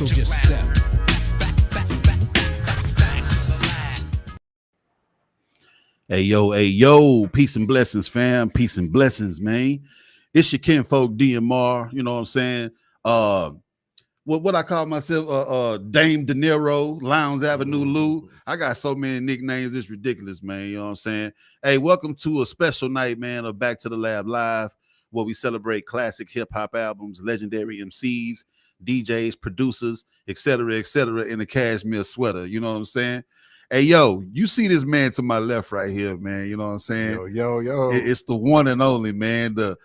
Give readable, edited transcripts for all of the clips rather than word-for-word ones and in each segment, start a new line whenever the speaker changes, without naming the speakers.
So just step.
Hey yo, peace and blessings, fam. Peace and blessings, man. It's your kinfolk DMR, you know what I'm saying? What I call myself, Dame De Niro, Lowndes Avenue Lou. I got so many nicknames, it's ridiculous, man. You know what I'm saying? Hey, welcome to a special night, man, of Back to the Lab Live, where we celebrate classic hip-hop albums, legendary MCs, DJs, producers, etc., in a cashmere sweater. You know what I'm saying? Hey, yo, you see this man to my left right here, man. You know what I'm saying?
Yo.
It's the one and only, man, the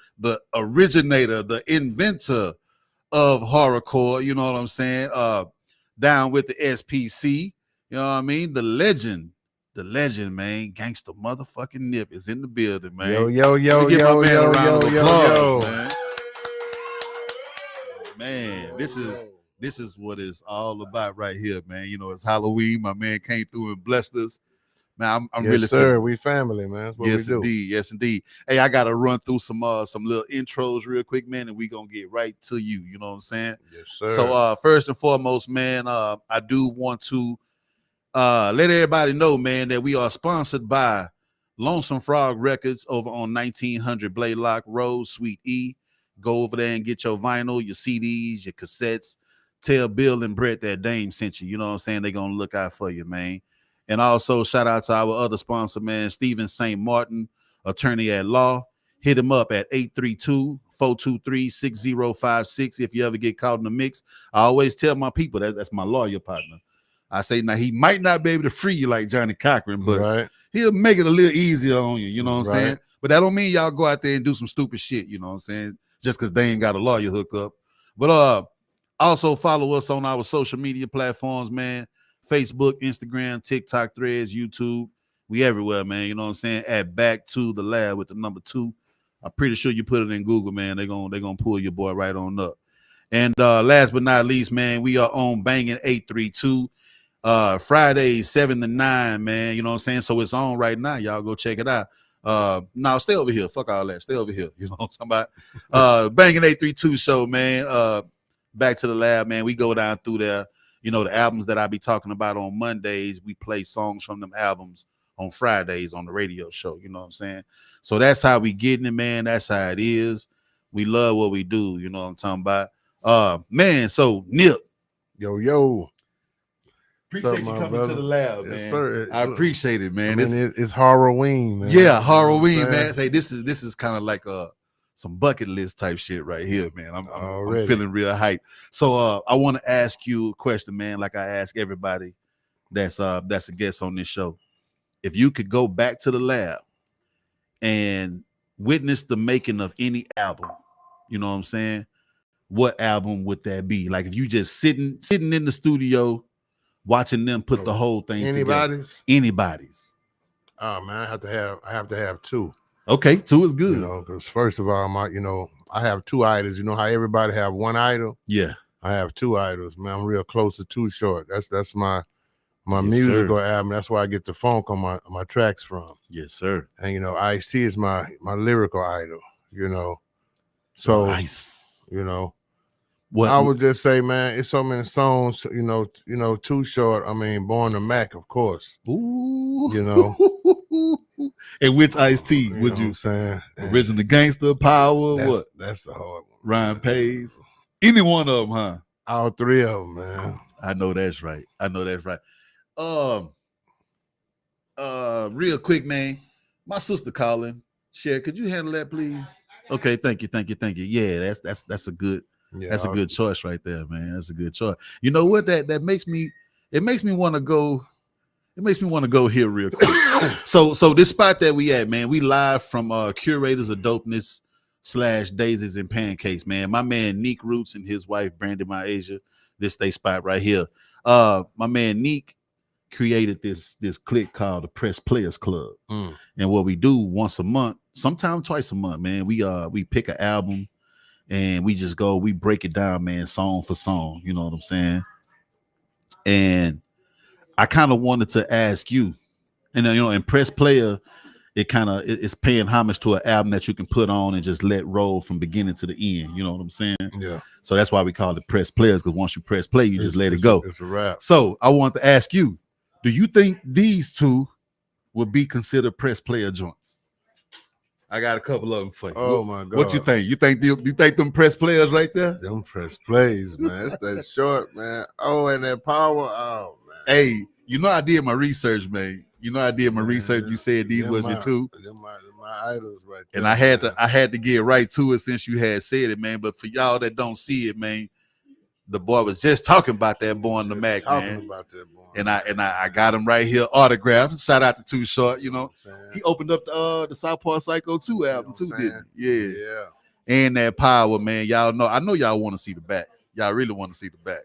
originator, the inventor of horrorcore, you know what I'm saying? Down with the SPC, you know what I mean? The legend, man. Gangsta motherfucking Nip is in the building, man.
Yo.
Give my man a round of applause, man. Man, this is what it's all about right here, man. You know, it's Halloween. My man came through and blessed us. Man, I'm
yes,
really
sir. We family, man. That's what
yes,
we do.
indeed. Yes, indeed. Hey, I gotta run through some little intros real quick, man, and we gonna get right to you. You know what I'm saying?
Yes, sir.
So first and foremost, man, I do want to let everybody know, man, that we are sponsored by Lonesome Frog Records over on 1900 Blaylock Road, Suite E. Go over there and get your vinyl, your CDs, your cassettes. Tell Bill and Brett that Dame sent you. You know what I'm saying? They're gonna look out for you, man. And also shout out to our other sponsor, man, Stephen St. Martin, attorney at law. Hit him up at 832-423-6056 if you ever get caught in the mix. I always tell my people that's my lawyer partner. I say, now, he might not be able to free you like Johnny Cochran, but he'll make it a little easier on you. You know what I'm saying? But that don't mean y'all go out there and do some stupid shit, you know what I'm saying? Just because they ain't got a lawyer hook up. But also follow us on our social media platforms, man. Facebook, Instagram, TikTok, Threads, YouTube. We everywhere, man. You know what I'm saying? At Back to the Lab with the number 2. I'm pretty sure you put it in Google, man. They're gonna pull your boy right on up. And last but not least, man, we are on Banging 832. Fridays 7 to 9, man. You know what I'm saying? So it's on right now. Y'all go check it out. Now stay over here. Fuck all that. Stay over here. You know what I'm talking about? Banging 832 show, man. Back to the Lab, man. We go down through there. You know, the albums that I be talking about on Mondays, we play songs from them albums on Fridays on the radio show. You know what I'm saying? So that's how we getting it, man. That's how it is. We love what we do. You know what I'm talking about? Man, so Nip.
Yo.
Appreciate you coming to the lab, man.
Yes, sir.
I appreciate it, man.
I mean, it's Halloween, man.
Yeah, Halloween, man. Hey, this is kind of like some bucket list type shit right here, man. I'm feeling real hyped. So I want to ask you a question, man, like I ask everybody that's a guest on this show. If you could go back to the lab and witness the making of any album, you know what I'm saying? What album would that be? Like if you just sitting in the studio watching them put the whole thing together. Anybody's.
Oh man, I have to have 2.
Okay, 2 is good.
You know, because first of all, I have 2 idols. You know how everybody have one idol?
Yeah.
I have 2 idols, man. I'm real close to Too Short. That's my
yes,
musical
sir.
album. That's where I get the funk on my tracks from.
Yes, sir.
And you know, Ice-T is my lyrical idol, you know. So
nice.
You know.
What
I would just say, man, it's so many songs, you know, Too Short. I mean, Born to Mac, of course.
Ooh.
You know.
And which Ice-T would you
saying?
Original Gangster, Power, what?
That's the hard one.
Ryan Pays. Any one of them, huh?
All 3 of them, man.
I know that's right. Real quick, man. My sister calling. Cher, could you handle that, please? Okay, thank you. Yeah, that's a good. Yeah, that's a good choice right there, man. That's a good choice. You know what? That makes me. It makes me want to go. It makes me want to go here real quick. So this spot that we at, man, we live from Curators of Dopeness / Daisies and Pancakes, man. My man Neek Roots and his wife Brandon Asia. This they spot right here. My man Neek created this clique called the Press Players Club, and what we do once a month, sometimes twice a month, man. We pick an album. And we just go, we break it down, man, song for song. You know what I'm saying? And I kind of wanted to ask you, and you know, and Press Player it's paying homage to an album that you can put on and just let roll from beginning to the end. You know what I'm saying?
Yeah.
So that's why we call it press players, because once you press play, you just let it go.
It's a wrap.
So I want to ask you, do you think these two would be considered press player joints? I got a couple of them for you.
Oh my God!
What you think? You think them press players right there?
Them press plays, man. It's that short, man. Oh, and that power. Oh man.
Hey, you know I did my research, man. Research. You said these was your two.
Them my idols right there.
And I had to get right to it since you had said it, man. But for y'all that don't see it, man, the boy was just talking about that boy on the Mac, man.
About that boy.
And I got him right here, autographed. Shout out to Too Short, you know. He opened up the Southpaw Psycho 2 album too, didn't he? Yeah. And that power, man. Y'all know. I know y'all want to see the back. Y'all really want to see the back.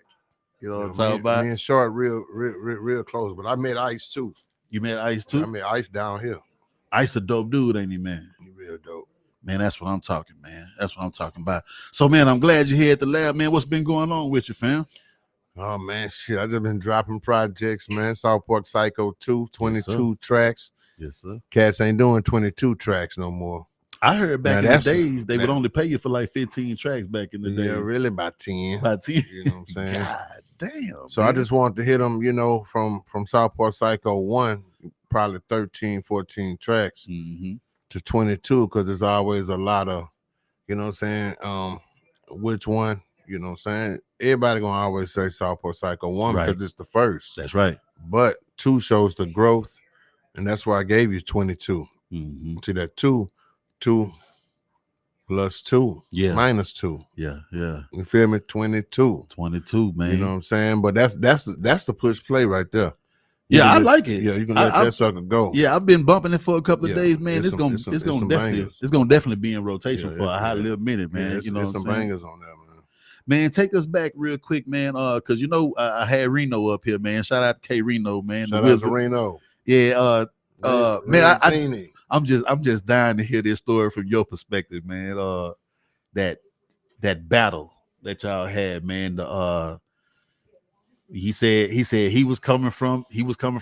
You know what I'm talking about?
Me and Short real close, but I met Ice too.
You met Ice too?
I met Ice down here.
Ice a dope dude, ain't he, man?
He real dope.
Man, that's what I'm talking, man. That's what I'm talking about. So, man, I'm glad you're here at the lab, man. What's been going on with you, fam?
Oh, man, shit. I just been dropping projects, man. Southport Psycho 2, 22 tracks.
Yes, sir.
Cats ain't doing 22 tracks no more.
I heard back in the days, they would only pay you for like 15 tracks back in the day.
Yeah, really about 10.
About 10.
You know what I'm saying?
God damn.
So, man. I just wanted to hit them, you know, from Southport Psycho 1, probably 13, 14 tracks to 22, because there's always a lot of, you know what I'm saying, which one, you know what I'm saying? Everybody gonna always say Southport Psycho 1 because it's the first.
That's right.
But 2 shows the growth, and that's why I gave you 22. To that 2 plus 2, minus 2.
Yeah.
You feel me? 22.
22, man.
You know what I'm saying? But that's the push play right there.
I like it.
Yeah, you can let that sucker go.
Yeah, I've been bumping it for a couple of days, man. It's gonna definitely be in rotation for a hot little minute, man.
Yeah,
you know what I'm saying?
Bangers on that, man.
Man, take us back real quick, man. Because you know I had Reno up here, man. Shout out to K-Rino, man.
Shout out to Reno.
Yeah, man. I'm just dying to hear this story from your perspective, man. That battle that y'all had, man. He said he was coming from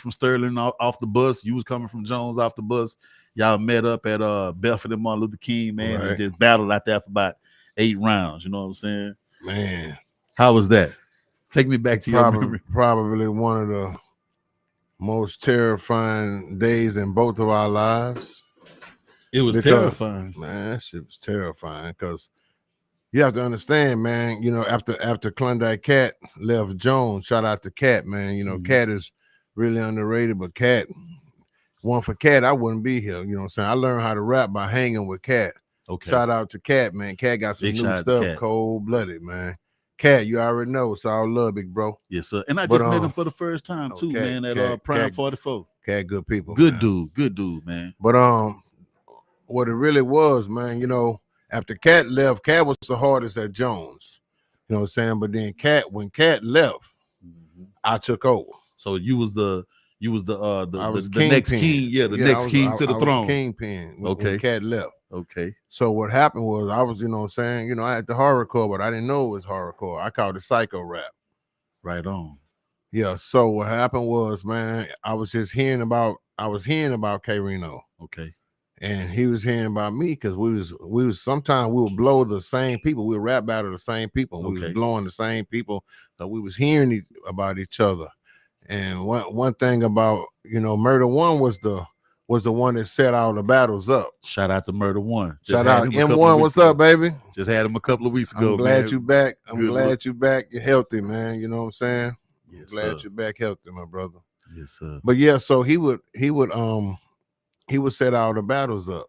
Sterling off the bus. You was coming from Jones off the bus. Y'all met up at Bedford and Martin Luther King, man, and just battled out there for about 8 rounds. You know what I'm saying?
Man,
how was that? Take me back to your memory.
Probably one of the most terrifying days in both of our lives.
It was terrifying.
Man, that shit was terrifying because you have to understand, man, you know, after Klondike Cat left Jones, shout out to Cat, man. You know, Cat is really underrated, but Cat, one for Cat, I wouldn't be here. You know what I'm saying? I learned how to rap by hanging with Cat.
Okay.
Shout out to Cat, man. Cat got some
big
new stuff, cold-blooded, man. Cat, you already know. It's all love, big bro.
Yes, sir. And I just met him for the first time, too, man, at Prime 44.
Cat, good people,
Good dude, man.
But what it really was, man, you know, after Cat left, Cat was the hardest at Jones. You know what I'm saying? But then when Cat left, I took over.
So you was the
king
next
pin.
king, next king to the throne.
Kingpin when Cat left.
Okay.
So what happened was I was, you know what I'm saying, you know, I had the horrorcore, but I didn't know it was horrorcore. I called it psycho rap.
Right on. Yeah.
So what happened was, man, I was hearing about K-Rino.
Okay.
And he was hearing about me because we was sometimes we would blow the same people. We would rap battle the same people. We was blowing the same people. So we was hearing about each other. And one thing about, you know, Murder One was the one that set all the battles up.
Shout out to Murder One.
Shout out M1. What's up, baby?
Just had him a couple of weeks ago.
I'm glad you back. I'm glad you back. You're healthy, man. You know what I'm saying?
Yes,
glad you're back healthy, my brother.
Yes, sir.
But yeah, so he would set all the battles up.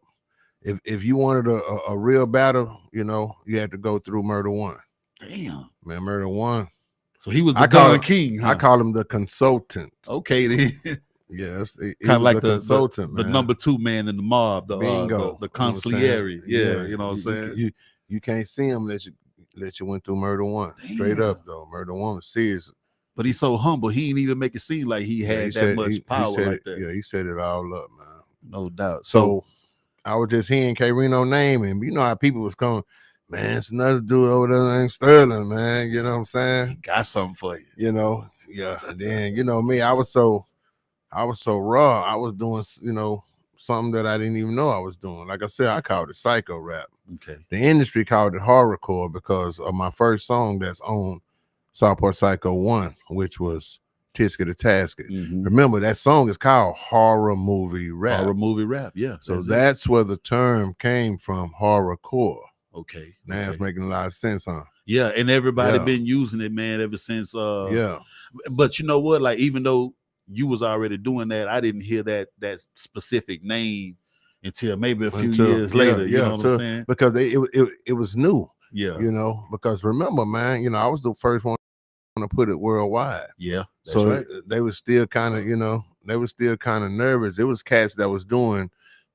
If you wanted a real battle, you know, you had to go through Murder One.
Damn,
man, Murder One.
So he was the Don King.
Huh? I call him the consultant.
Okay, then.
Yes,
kind of like the
consultant,
the number 2 man in the mob, the consigliere.
Yeah,
you know what I'm saying.
You can't see him unless you went through Murder One. Damn. Straight up though, Murder One was serious.
But he's so humble. He didn't even make it seem like he had much power like that.
Yeah, he set it all up, man.
No doubt.
So I was just hearing K-Rino name, and you know how people was coming. Man, it's another dude over there named Sterling, man. You know what I'm saying?
He got something for you.
You know, yeah. And then, you know me, I was so raw. I was doing, you know, something that I didn't even know I was doing. Like I said, I called it psycho rap.
Okay.
The industry called it horrorcore because of my first song that's on Southport Psycho 1, which was Tisket to Tasket. Remember, that song is called horror movie rap.
Horror movie rap, yeah.
So that's where the term came from, horrorcore.
Okay.
Now it's making a lot of sense, huh?
Yeah, and everybody been using it, man, ever since.
Yeah.
But you know what? Like, even though you was already doing that, I didn't hear that specific name until maybe a few years later. You know what I'm saying?
Because it was new.
Yeah.
You know, because remember, man, you know, I was the first one to put it worldwide.
Yeah.
So they was still kind of, you know, nervous. It was cats that was doing,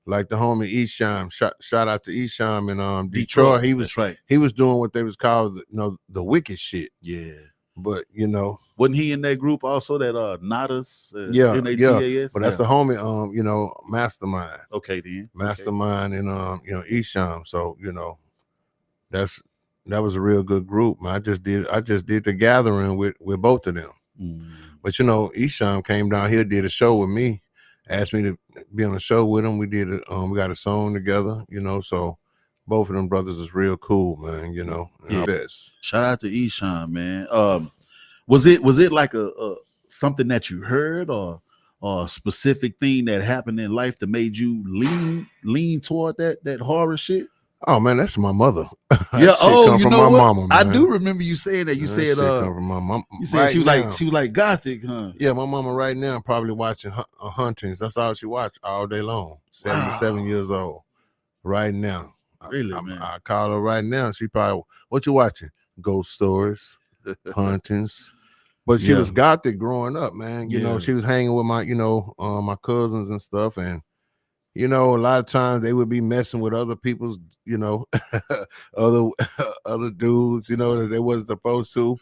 like the homie Esham. Shout out to Esham in Detroit. He was doing what they was called, the wicked shit.
Yeah.
But you know,
wasn't he in that group also that Natas?
Yeah. But that's the homie, Mastermind.
Okay, then.
Mastermind and Esham. So, you know, that was a real good group, man. I just did the gathering with both of them. But you know, Esham came down here, did a show with me, asked me to be on the show with him. We did it. We got a song together, you know. So both of them brothers is real cool, man. You know.
Yeah. Shout out to Esham, man. Was it like a something that you heard or a specific thing that happened in life that made you lean toward that horror shit?
Oh man, that's my mother.
Yeah. Oh, you know what?
Mama,
I do remember you saying that. You said
come from my mom.
You said she was like gothic, huh?
Yeah, my mama right now probably watching Huntings. That's all she watched all day long. 77 years old right now.
Really, man.
I call her right now. She probably, what you watching? Ghost stories, Huntings. But she was gothic growing up, man. You know, she was hanging with my, my cousins and stuff, and you know, a lot of times they would be messing with other people's, other dudes, that they wasn't supposed to.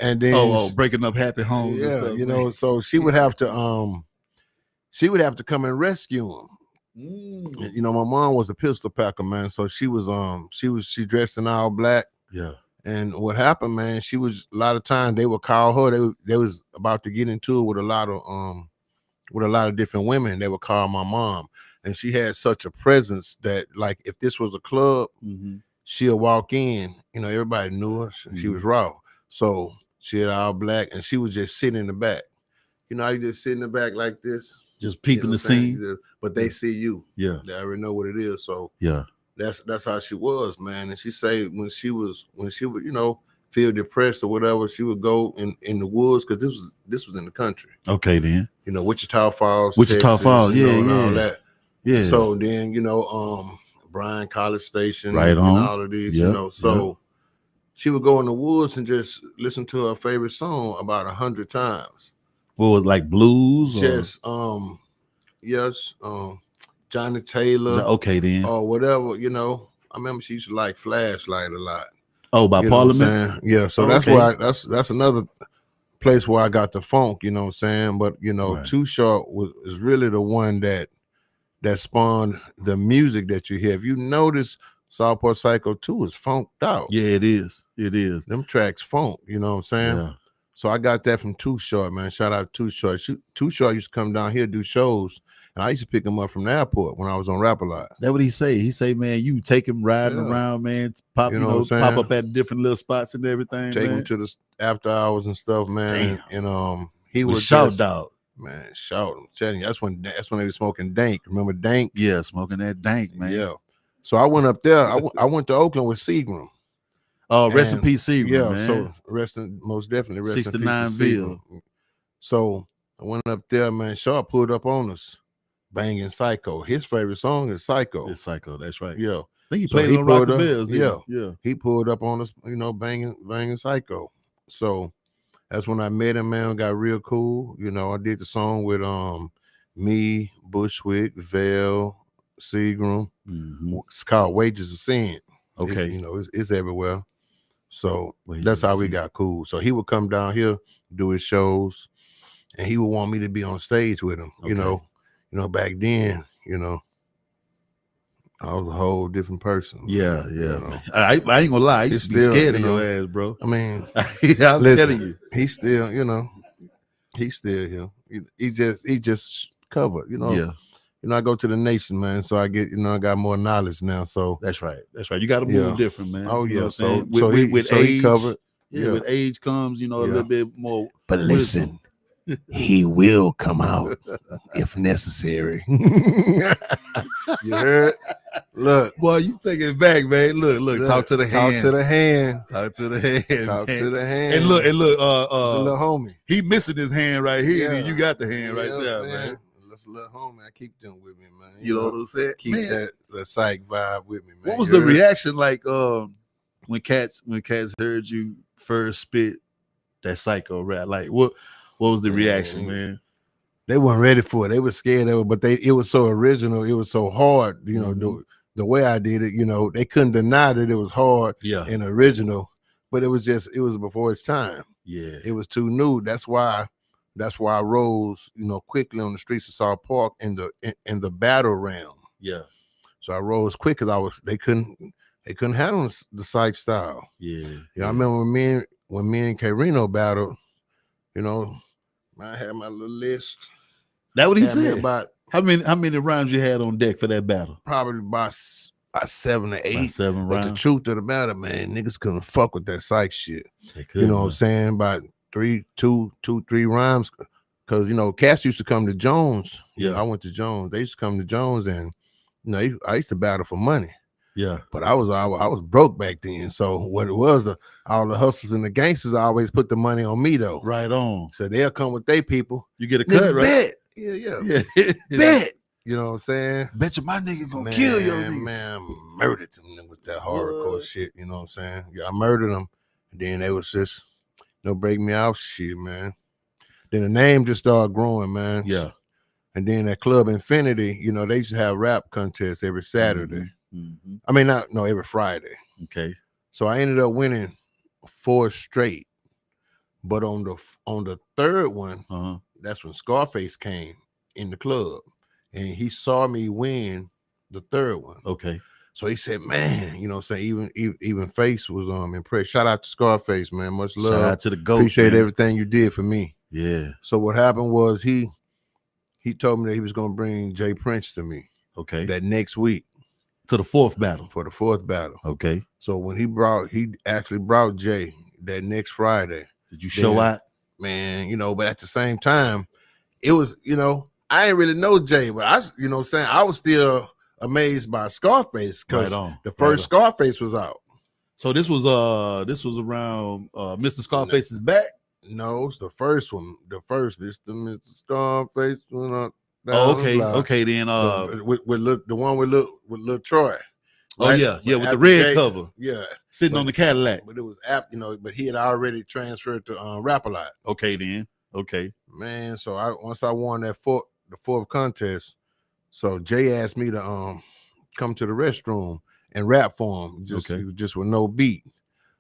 And then
breaking up happy homes and stuff.
You know, so she would have to come and rescue them. You know, my mom was a pistol packer, man. So she dressed in all black.
Yeah.
And what happened, man, a lot of times they would call her. They was about to get into it with a lot of different women. They would call my mom. And she had such a presence that, like, if this was a club, she'll walk in. You know, everybody knew her. She was raw. So she had all black, and she was just sitting in the back. You know, you just sit in the back like this,
just peeping the scene.
But they see you.
Yeah,
they already know what it is. So
yeah,
that's how she was, man. And she say when she would, feel depressed or whatever, she would go in the woods, because this was in the country.
Okay, then.
You know, Wichita Falls,
Texas,
yeah,
and
all that.
Yeah.
So then, Bryan College Station,
right on,
and all of these, So she would go in the woods and just listen to her favorite song about 100 times.
What was, like, blues?
Just Johnny Taylor.
Okay, then.
Or whatever, I remember she used to like Flashlight a lot.
Oh, by Parliament?
Yeah, so that's why that's another place where I got the funk, you know what I'm saying? But right. Too Short is really the one that spawned the music that you hear. If you notice, Southport Psycho 2 is funked out.
Yeah, it is. It is.
Them tracks funk, you know what I'm saying?
Yeah.
So I got that from Too Short, man. Shout out to Too Short. Too Short used to come down here, do shows, and I used to pick him up from the airport when I was on Rap-A-Lot.
That's what he say. He say, man, you take him riding around, man, pop up at different little spots and everything.
Take him to the after hours and stuff, man.
Damn.
And he was
shout dog.
Man, shout! I'm telling you, that's when they was smoking dank. Remember dank?
Yeah, smoking that dank, man.
Yeah. So I went up there. I went to Oakland with Seagram.
Oh, rest in peace, Seagram. Yeah, man.
So most definitely rest
69
in peace, Seagram. So I went up there, man. Sharp pulled up on us, banging Psycho. His favorite song is Psycho.
It's Psycho. That's right.
Yeah.
I think he played on Rock the Bells.
Yeah. He pulled up on us, banging Psycho. So that's when I met him, man. Got real cool. I did the song with me, Bushwick, Vale, Seagram. It's called Wages of Sin.
Okay.
It's everywhere. So that's how we got cool. So he would come down here, do his shows, and he would want me to be on stage with him. Okay. Back then, I was a whole different person.
Yeah, yeah. I ain't gonna lie. I used to be scared of your ass, bro.
I mean,
I'm telling you,
he's still, he's still here. He just covered,
Yeah.
I go to the nation, man. So I get, I got more knowledge now. So
that's right. You got to move different, man.
Oh,
you know
So
with age,
he covered.
With age comes, a little bit more.
But listen, he will come out if necessary.
You heard? Look,
boy, you take it back, man. Look. Talk to the hand.
Talk to the hand.
Talk to the hand.
Talk to the hand.
And look.
It's a little homie.
He missing his hand right here, and you got the hand right there, man.
That's a little homie. I keep them with me, man.
You know what I'm saying?
Keep that psych vibe with me, man.
What was the reaction like when cats heard you first spit that psycho rap? Like what was the reaction, man?
They weren't ready for it. They were scared of it, but it was so original. It was so hard, the way I did it. They couldn't deny that it was hard and original, but it was before its time.
Yeah,
it was too new. That's why I rose, quickly on the streets of South Park in the battle realm.
Yeah,
so I rose quick because they couldn't handle the psych style.
Yeah,
I remember when me and K-Rino battled. I had my little list.
That what he said. About how many rounds you had on deck for that battle?
Probably about 7 or 8.
About 7 rounds.
But the truth of the matter, man, niggas couldn't fuck with that psych shit.
They could,
you know what I'm saying? About 3 rhymes. Because cats used to come to Jones.
Yeah,
I went to Jones. They used to come to Jones, and I used to battle for money.
Yeah,
but I was broke back then. So what it was, all the hustlers and the gangsters always put the money on me though.
Right on.
So they'll come with their people.
You get a cut, right?
Bet. Yeah. Bet. You know what I'm saying?
Bet you my nigga gonna kill your nigga.
Man, murdered them with that hardcore shit. You know what I'm saying? Yeah, I murdered them. And then they was just, break me out shit, man. Then the name just started growing, man.
Yeah.
And then at Club Infinity, they used to have rap contests every Saturday.
Mm-hmm.
I mean, every Friday.
Okay.
So I ended up winning 4 straight. But on the third one, that's when Scarface came in the club. And he saw me win the third one.
Okay.
So he said, man, even Face was impressed. Shout out to Scarface, man. Much love.
Shout out to the GOAT.
Appreciate everything you did for me.
Yeah.
So what happened was he told me that he was gonna bring Jay Prince to me.
Okay.
That next week.
To the 4th battle.
For the 4th battle.
Okay.
So when he actually brought Jay that next Friday.
Did you show out?
Man, but at the same time, it was, I didn't really know Jay, but I was still amazed by Scarface because the first Scarface was out.
So this was around Mr. Scarface's back?
No, it's the first one. The first, this the Mr. Scarface.
Okay. Then
the one with Lil Troy.
Right? Oh yeah, with the red cover.
Yeah,
sitting on the Cadillac.
But it was but he had already transferred to Rap a Lot.
Okay, then. Okay,
man. So once I won the 4th contest, so Jay asked me to come to the restroom and rap for him. Just with no beat.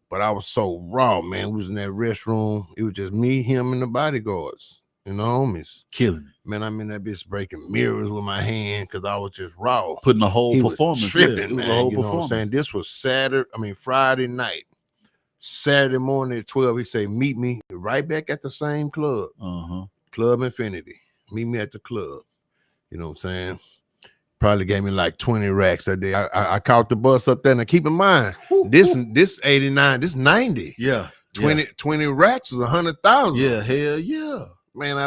But I was so raw, man. We was in that restroom. It was just me, him, and the bodyguards and the homies.
Killing it.
Man, I'm in that bitch breaking mirrors with my hand because I was just raw.
Putting the whole performance.
Tripping, man. You know what I'm saying? This was Friday night. Saturday morning at 12, he said, meet me right back at the same club. Club Infinity. Meet me at the club. You know what I'm saying? Probably gave me like 20 racks that day. I caught the bus up there. And keep in mind, this 89, this 90.
Yeah.
20 racks was 100,000.
Yeah, hell yeah.
Man, I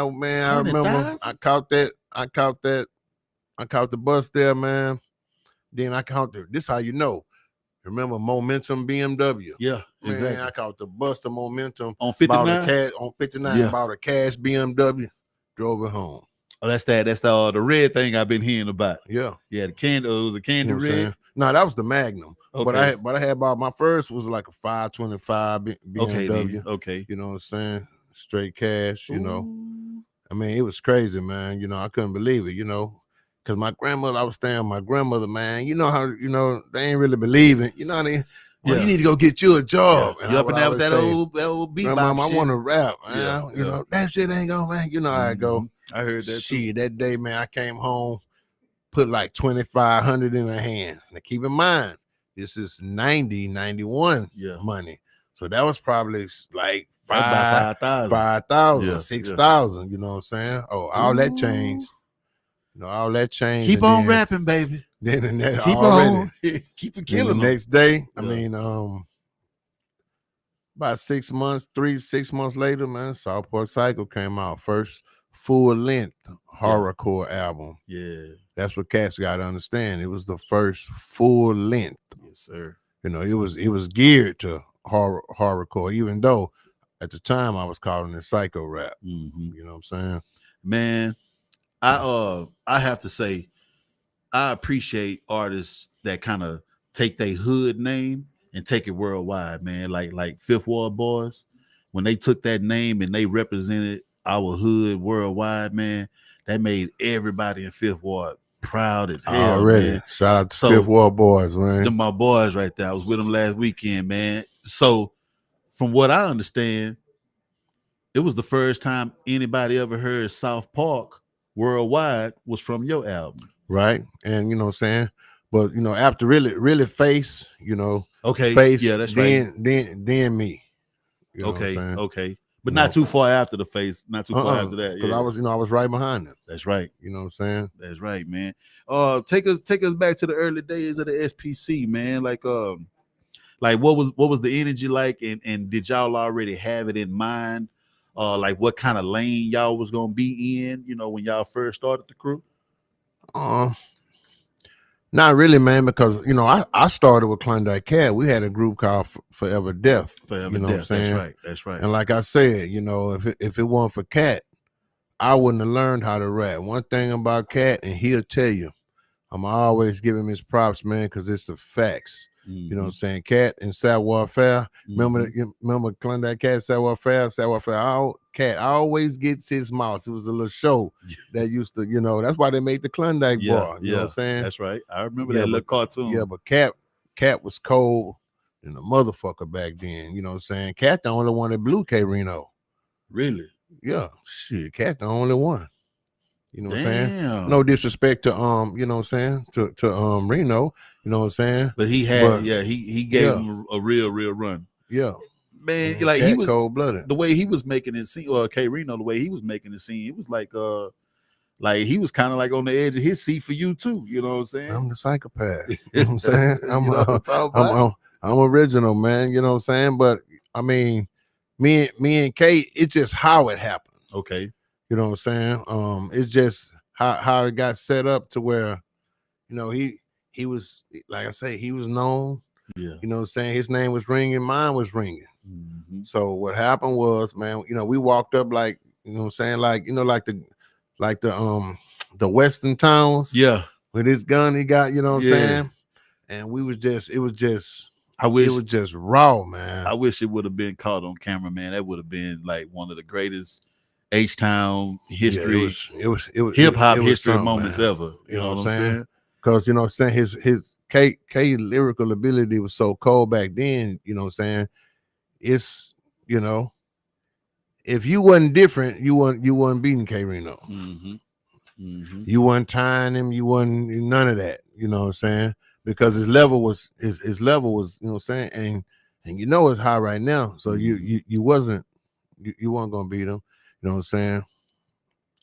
remember I caught the bus there, man. Then I caught this how you know. Remember Momentum BMW?
Yeah,
man,
exactly.
I caught the bus to Momentum
on 59.
On 59, bought a cash BMW, drove it home.
Oh, that's the red thing I've been hearing about.
Yeah.
The candy. It was a candy red.
No, that was the Magnum.
Okay.
But I had bought my first was like a 525 BMW.
Okay.
You know what I'm saying? Straight cash, I mean, it was crazy, man. I couldn't believe it, because my grandmother, I was staying with my grandmother, man. You know how, they ain't really believing. You know what I mean? Well, you need to go get you a job.
Yeah. You up in there with that old beatbox
shit. I want to rap, man. That shit ain't going, man. You know how I go.
I heard that
shit. That day, man, I came home, put like 2,500 in her hand. Now keep in mind, this is 91 money. So that was probably like 5,000, 6,000. You know what I'm saying? Oh, all that changed. You know, all that changed.
Keep on rapping, baby.
Then the next,
keep on. Keep it killing
the
them.
next day, I mean, about 6 months later, man, Southport Psycho came out. First full-length horrorcore album.
Yeah.
That's what cats got to understand. It was the first full-length.
Yes, sir.
You know, it was geared to horrorcore, even though at the time I was calling it psycho rap.
Mm-hmm.
You know what I'm saying?
Man, I have to say, I appreciate artists that kind of take their hood name and take it worldwide, man. Like Fifth Ward Boys, when they took that name and they represented our hood worldwide, man, that made everybody in Fifth Ward proud as hell.
Already.
Man.
Shout out to Fifth Ward Boys, man.
Them my boys right there. I was with them last weekend, man. So from what I understand, it was the first time anybody ever heard South Park worldwide was from your album.
Right. And you know what I'm saying? But you know, after really Face, you know, Face,
yeah, that's
then,
right.
Then me. You know
okay. But not too far after the Face, not too far after that.
Because I was right behind them.
That's right.
You know what I'm saying?
That's right, man. Take us back to the early days of the SPC, man. Like what was the energy like, and did y'all already have it in mind? Like what kind of lane y'all was gonna be in, you know, when y'all first started the crew?
Not really, man, because you know, I started with Klondike Cat. We had a group called Forever Death.
Forever
you know
Death.
What I'm saying?
That's right.
And like I said, you know, if it weren't for Cat, I wouldn't have learned how to rap. One thing about Cat, and he'll tell you, I'm always give him his props, man, because it's the facts. Mm-hmm. You know what I'm saying? Cat and Savoir Faire. Mm-hmm. Remember Klondike Cat, Savoir Faire? Cat always gets his mouse. It was a little show that used to, you know, that's why they made the Klondike bar. You know what I'm saying?
That's right. I remember that little cartoon.
Yeah, but Cat was cold and a motherfucker back then. You know what I'm saying? Cat the only one that blew K-Rino.
Really?
Yeah. Shit, Cat the only one. You know what I'm
saying?
No disrespect to you know what I'm saying, to Reno, you know what I'm saying?
But he had he gave him a real run.
Yeah.
Man, like he was
cold-blooded.
The way he was making it seem, or K-Rino, the way he was making it seem, it was like he was kind of like on the edge of his seat for you too. You know what I'm saying?
I'm the psychopath. You know what I'm saying? I'm original, man. You know what I'm saying? But I mean, me and Kate, it's just how it happened.
Okay.
You know what I'm saying? It's just how it got set up to where, you know, he was, like I say, he was known.
Yeah.
You know what I'm saying? His name was ringing, mine was ringing.
Mm-hmm.
So what happened was, man, you know, we walked up like, you know what I'm saying, like, you know, like the Western towns.
Yeah.
With his gun he got, you know what I'm saying? And it was just raw, man.
I wish it would have been caught on camera, man. That would have been like one of the greatest H-Town history,
it was
hip hop history moments ever. You know what I'm saying?
Because you know what I'm saying, his K lyrical ability was so cold back then. You know what I'm saying? It's, you know, if you wasn't different, you wasn't beating K-Rino.
Mm-hmm. Mm-hmm.
You wasn't tying him. You wasn't none of that. You know what I'm saying? Because his level was his level was, you know what I'm saying, and you know it's high right now. So you weren't gonna beat him. You know what I'm saying?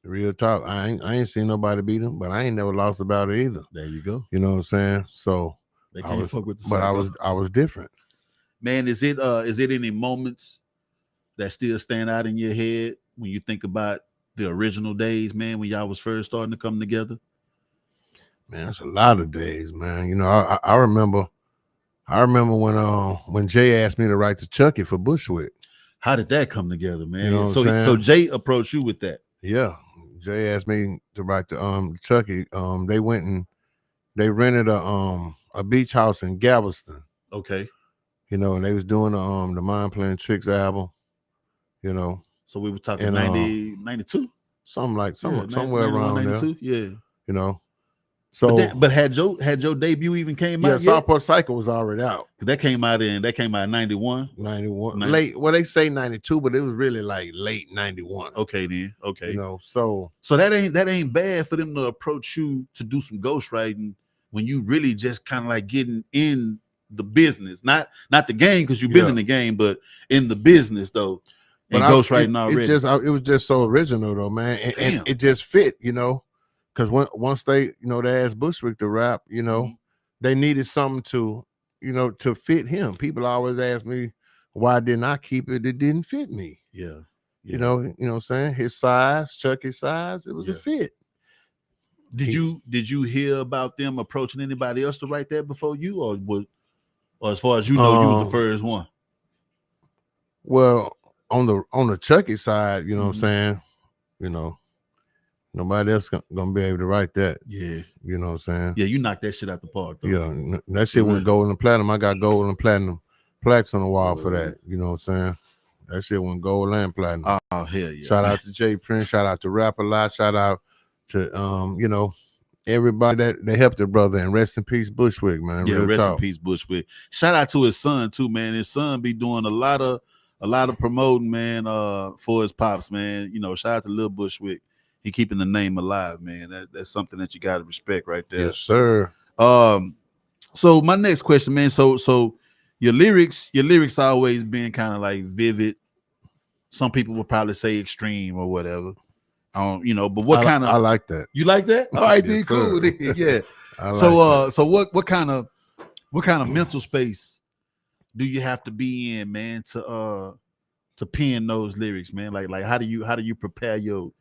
Real talk. I ain't seen nobody beat him, but I ain't never lost about it either.
There you go.
You know what I'm saying? So I was different.
Man, is it any moments that still stand out in your head when you think about the original days, man, when y'all was first starting to come together?
Man, it's a lot of days, man. You know, I remember when Jay asked me to write to Chucky for Bushwick.
How did that come together, man?
You know
so Jay approached you with that.
Yeah. Jay asked me to write to Chucky. They went and they rented a beach house in Galveston.
Okay.
You know, and they was doing the Mind Playing Tricks album, you know.
So we were talking 90, 92?
Somewhere around 92, there.
Yeah.
You know. So
but had your debut even came out?
Yeah, Southport Psycho was already out.
That came out in 91.
91. Late, well, they say 92, but it was really like late 91.
Okay, then. Okay.
You know, so
that ain't bad for them to approach you to do some ghostwriting when you really just kind of like getting in the business. Not the game, because you've been in the game, but in the business though. And ghostwriting already.
It was just so original though, man. And it just fit, you know. because once they, they asked Bushwick to rap, they needed something to, to fit him. People always ask me, why didn't I keep it? It didn't fit me.
Yeah.
You know what I'm saying? His size, Chucky's size, it was a fit.
Did you hear about them approaching anybody else to write that before you, or as far as you know, you was the first one?
Well, on the Chucky side, you know what I'm saying? Nobody else gonna be able to write that.
Yeah.
You know what I'm saying?
Yeah, you knocked that shit out the park, though.
Yeah, that shit went gold and platinum. I got gold and platinum plaques on the wall for that. You know what I'm saying? That shit went gold and platinum.
Oh, hell yeah.
Shout out to Jay Prince, shout out to Rap a Lot, shout out to everybody that they helped their brother, and rest in peace Bushwick, man.
Yeah,
real
rest
talk.
in peace Bushwick. Shout out to his son too, man. His son be doing a lot of promoting, man, for his pops, man. Shout out to Lil Bushwick. He keeping the name alive, man. That's something that you got to respect right there.
Yes, sir.
So my next question, man. So your lyrics always been kind of like vivid. Some people would probably say extreme or whatever. But what kind of?
I like that.
You like that? All right,
yes,
then cool. Then, yeah. So what kind of mental space do you have to be in, man, to pen those lyrics, man? Like how do you prepare yourself?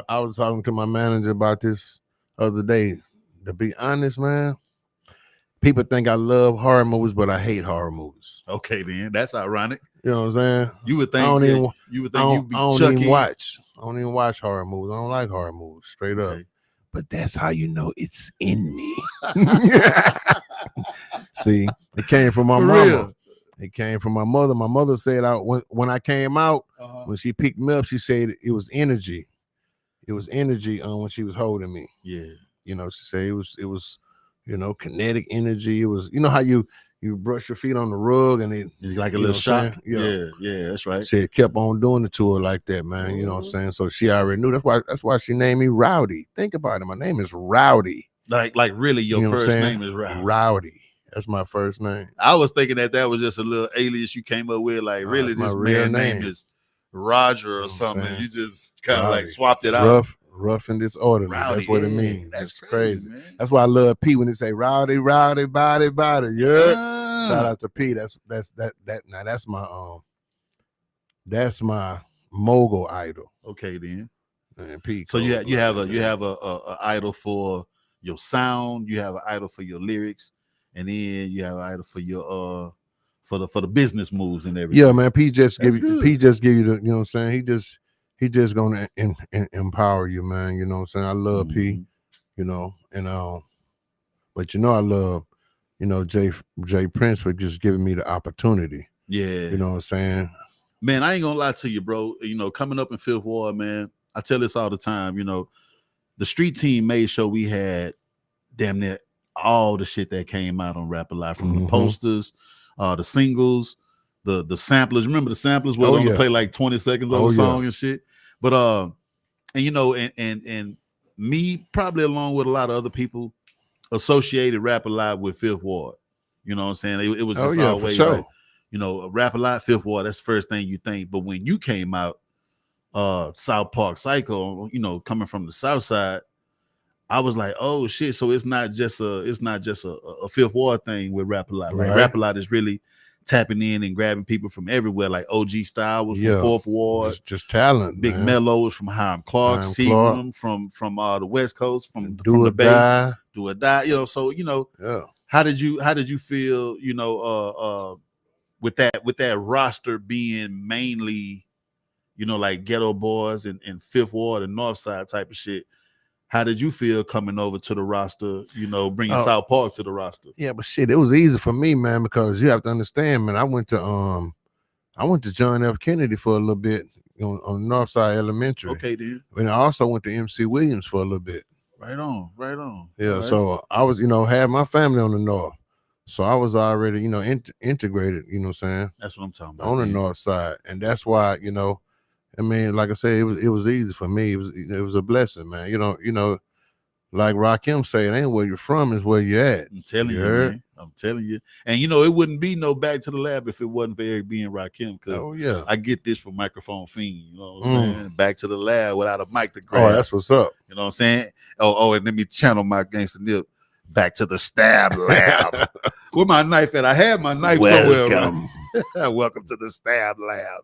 I was talking to my manager about this other day. To be honest, man, people think I love horror movies, but I hate horror movies.
Okay, then that's ironic.
You know what I'm saying?
You would think
I don't
Chucky.
I don't even watch horror movies. I don't like horror movies, straight up.
But that's how you know it's in me.
See, it came from my mama. Real. It came from my mother. My mother said when I came out, when she picked me up, she said it was energy. It was energy when she was holding me.
Yeah.
She said it was kinetic energy. It was, how you brush your feet on the rug and it's
like a little shock.
Yeah,
that's right.
She kept on doing it to her like that, man. You know what I'm saying? So she already knew. That's why she named me Rowdy. Think about it. My name is Rowdy.
Like really, your first name is Rowdy.
Rowdy. That's my first name.
I was thinking that was just a little alias you came up with. Like, really, this man's name is Roger or something. You just kind of like swapped it out.
Rough and disorderly.
Rowdy,
that's what it means.
That's
crazy.
Man.
That's why I love P when they say rowdy, body. Yeah. Shout out to P. That's now that's my mogul idol.
Okay, then.
Man, P.
So you have a idol for your sound, you have an idol for your lyrics, and then you have an idol for your for the business moves and everything.
Yeah, man. P just give you the, you know what I'm saying? He just gonna empower you, man. You know what I'm saying? I love P, and but I love, Jay Prince for just giving me the opportunity.
Yeah.
You know what I'm saying?
Man, I ain't gonna lie to you, bro. Coming up in Fifth Ward, man, I tell this all the time, the street team made sure we had damn near all the shit that came out on Rap a Lot, from the posters, the singles, the samplers. Remember the samplers where they only play like 20 seconds of the song and shit. But and me, probably along with a lot of other people, associated Rap a Lot with Fifth Ward. You know what I'm saying? It was just always like, Rap a Lot, Fifth Ward, that's the first thing you think. But when you came out, South Park Psycho, coming from the South Side, I was like, oh shit. So it's not just a Fifth Ward thing with Rap a Lot. Like Rap a Lot is really tapping in and grabbing people from everywhere. Like OG Style was from Fourth Ward, just
talent.
Big Mello was from Hiram Clark, Seagram from the West Coast, from the Bay, Do or Die. So how did you feel? With that roster being mainly, like Ghetto Boys and Fifth Ward and North Side type of shit. How did you feel coming over to the roster, bringing South Park to the roster?
Yeah, but shit, it was easy for me, man, because you have to understand, man, I went to John F. Kennedy for a little bit on North Side Elementary.
Okay, dude.
And I also went to MC Williams for a little bit.
Right on.
Yeah,
right.
So I was, had my family on the North. So I was already, integrated, you know what I'm saying?
That's what I'm talking about.
On the North Side. And that's why, like I said, it was easy for me. It was a blessing, man. Like Rakim said, it ain't where you're from, it's where you're at.
I'm telling you, man. I'm telling you. And you know, it wouldn't be no Back to the Lab if it wasn't for Eric B and Rakim. Because I get this from Microphone Fiend. You know what I'm saying? Back to the Lab without a mic to grab.
Oh, that's what's up.
You know what I'm saying? Oh, and let me channel my gangster nip. Back to the Stab Lab. Where my knife at? I had my knife somewhere. Right? Welcome to the Stab Lab.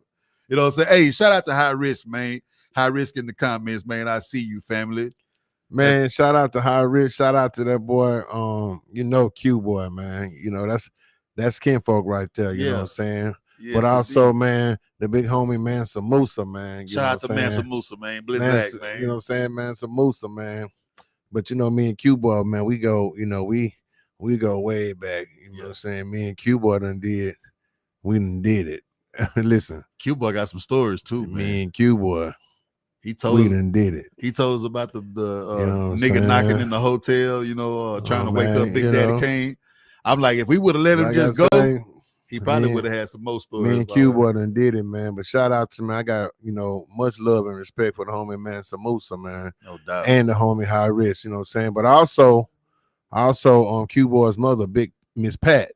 You know what I'm saying? Hey, shout out to High Risk, man. High Risk in the comments, man. I see you, family.
Man, shout out to High Risk. Shout out to that boy, you know, Q Boy, man. You know, that's kinfolk right there. You know what I'm saying? Yes, but also, man, the big homie Mansa Musa, man.
Shout out to Mansa Musa, man. Blizzak, man.
You know what I'm saying? Mansa Musa, man. But you know, me and Q Boy, man, we go, you know, we go way back. You know what I'm saying? Me and Q Boy done did it. Listen,
Q Boy got some stories too, man.
Me and Q Boy.
We done
did it.
He told us about the
you know
nigga knocking in the hotel, you know, trying to wake up Big Daddy Kane. I'm like, if we would have let him just go, he probably would have had some more stories.
Me and Q Boy done did it, man. But shout out to me. I got, you know, much love and respect for the homie Mansa Musa, man.
No doubt.
And the homie High Risk, you know what I'm saying? But also Q Boy's mother, Big Miss Pat.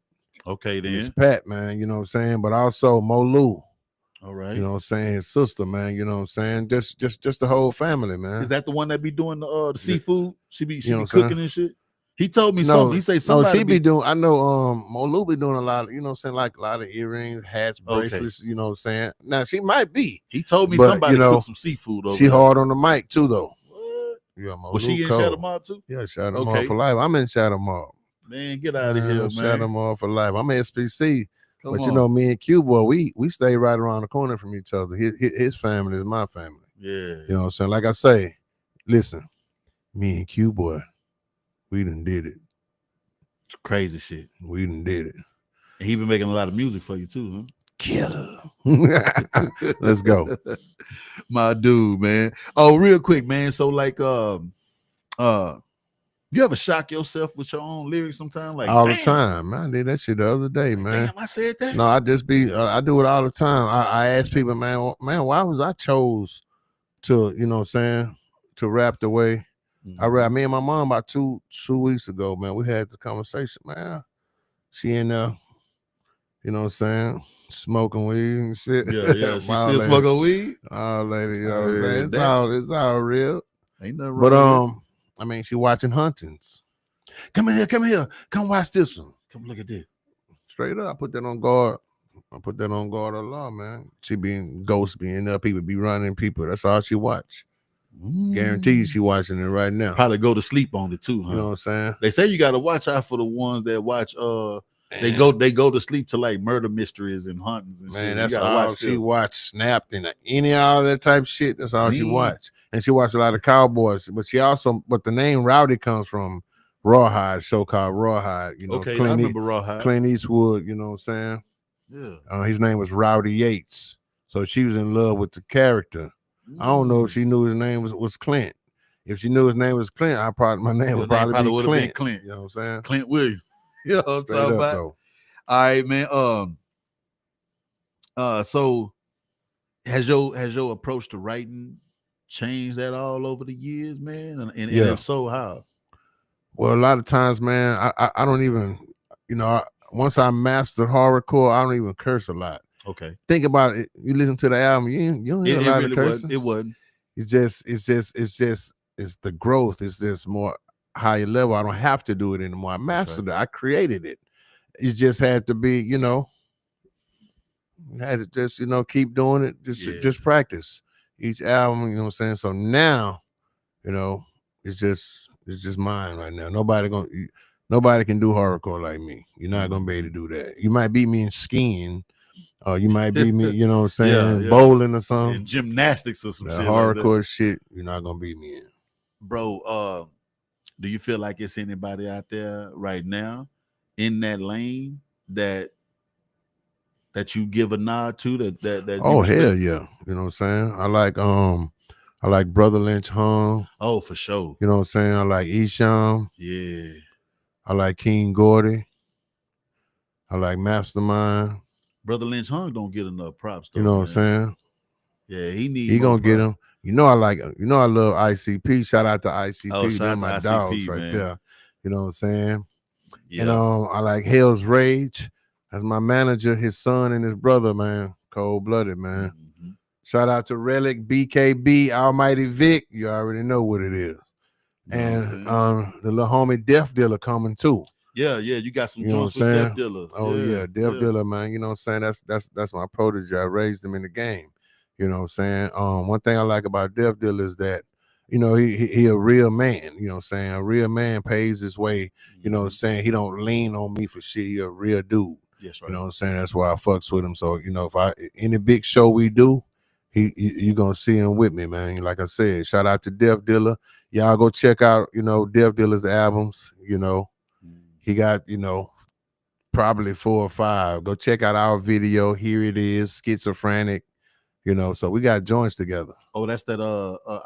Okay, then.
Miss Pat, man, you know what I'm saying? But also Molu.
All right.
You know what I'm saying? His sister, man, you know what I'm saying? Just the whole family, man.
Is that the one that be doing the seafood? She be cooking and shit? He told me something. He say somebody.
No, she be doing, I know Molu be doing a lot of, you know what I'm saying, like a lot of earrings, hats, bracelets, you know what I'm saying? Now she might be.
He told me somebody cooked some seafood over
She hard on the mic too, though.
What?
Yeah, Molu.
Was she in Shadow Mob too?
Yeah, Shadow Mob for life. I'm in Shadow Mob.
Man, get out of here, man.
Shadow Mob for life. I'm in SPC. But you know, me and Q Boy, we stay right around the corner from each other. His family is my family.
Yeah.
You know what I'm saying? Like I say, listen, me and Q Boy, we done did it.
It's crazy shit.
We done did it.
And he been making a lot of music for you too, huh?
Killer. Let's go.
My dude, man. Oh, real quick, man. So like you ever shock yourself with your own lyrics sometimes? Like
all the time, man. I did that shit the other day, man.
Damn, I said that.
No, I just be I do it all the time. I ask people, man, why was I chose to, you know what I'm saying, to rap the way I rap? Me and my mom about two weeks ago, man, we had the conversation, man. She in there, you know what I'm saying, smoking weed and shit.
Yeah. She still smoking weed?
Oh, lady, you know what I'm saying? It's all real.
Ain't nothing wrong.
But I mean, she watching Huntings. Come in here. Come watch this one.
Come look at this.
Straight up, I put that on guard. A lot, man. She being ghost being there. People be running people. That's all she watch. Guaranteed she watching it right now.
Probably go to sleep on it too, huh?
You know what I'm saying?
They say you got to watch out for the ones that watch. They go to sleep to like murder mysteries and huntings and
man,
shit.
That's all she watch. Snapped and all that type of shit. That's all she watch. And she watched a lot of cowboys, but the name Rowdy comes from Rawhide, show called Rawhide. You know,
okay, I remember Rawhide.
Clint Eastwood, you know what I'm saying?
Yeah.
His name was Rowdy Yates. So she was in love with the character. I don't know if she knew his name was Clint. If she knew his name was Clint, my name would probably be Clint. You know what I'm saying?
Clint Williams. You know what I'm talking about? All right, man. So has your approach to writing changed that all over the years, man? And if so, how?
Well, a lot of times, man, I don't even, you know, once I mastered horrorcore, I don't even curse a lot.
Okay.
Think about it. You listen to the album, you don't hear a lot of cursing.
It wasn't.
It's the growth. It's just more higher level. I don't have to do it anymore. I mastered it. I created it. It just had to be, you know, had to just, you know, keep doing it. Just practice each album, you know what I'm saying? So now, you know, it's just mine right now. Nobody can do horrorcore like me. You're not gonna be able to do that. You might beat me in skiing, or you might beat me, you know what I'm saying, bowling or something.
In gymnastics or some shit.
Horrorcore shit, you're not gonna beat me in.
Bro, do you feel like it's anybody out there right now in that lane that you give a nod to that
oh hell yeah, you know what I'm saying? I like Brother Lynch Hung.
Oh, for sure.
You know what I'm saying? I like Esham.
Yeah.
I like King Gordy. I like Mastermind.
Brother Lynch Hung don't get enough props though.
You know what I'm saying?
Yeah, he
gonna get him. You know I love ICP. Shout out to ICP.
Oh, shout
They're
out
my
to
dogs
ICP,
right
man.
there. You know what I'm saying? And I like Hell's Rage. That's my manager, his son and his brother, man. Cold-blooded, man. Shout out to Relic, BKB, Almighty Vic. You already know what it is. And the little homie Death Dealer coming too.
Yeah, you got some joints with Death Dealer.
Oh yeah, Death Dealer, man. You know what I'm saying? That's my protege. I raised him in the game. You know what I'm saying? One thing I like about Death Dealer is that, you know, he a real man. You know what I'm saying? A real man pays his way. You know what I'm saying? He don't lean on me for shit. He a real dude.
Yes, right.
You know what I'm saying? That's why I fucks with him. So, you know, if any big show we do, you gonna see him with me, man. Like I said, shout out to Death Dealer. Y'all go check out, you know, Death Dealer's albums. You know, he got, you know, probably 4 or 5. Go check out our video. Here it is, Schizophrenic. You know, so we got joints together.
Oh, that's that.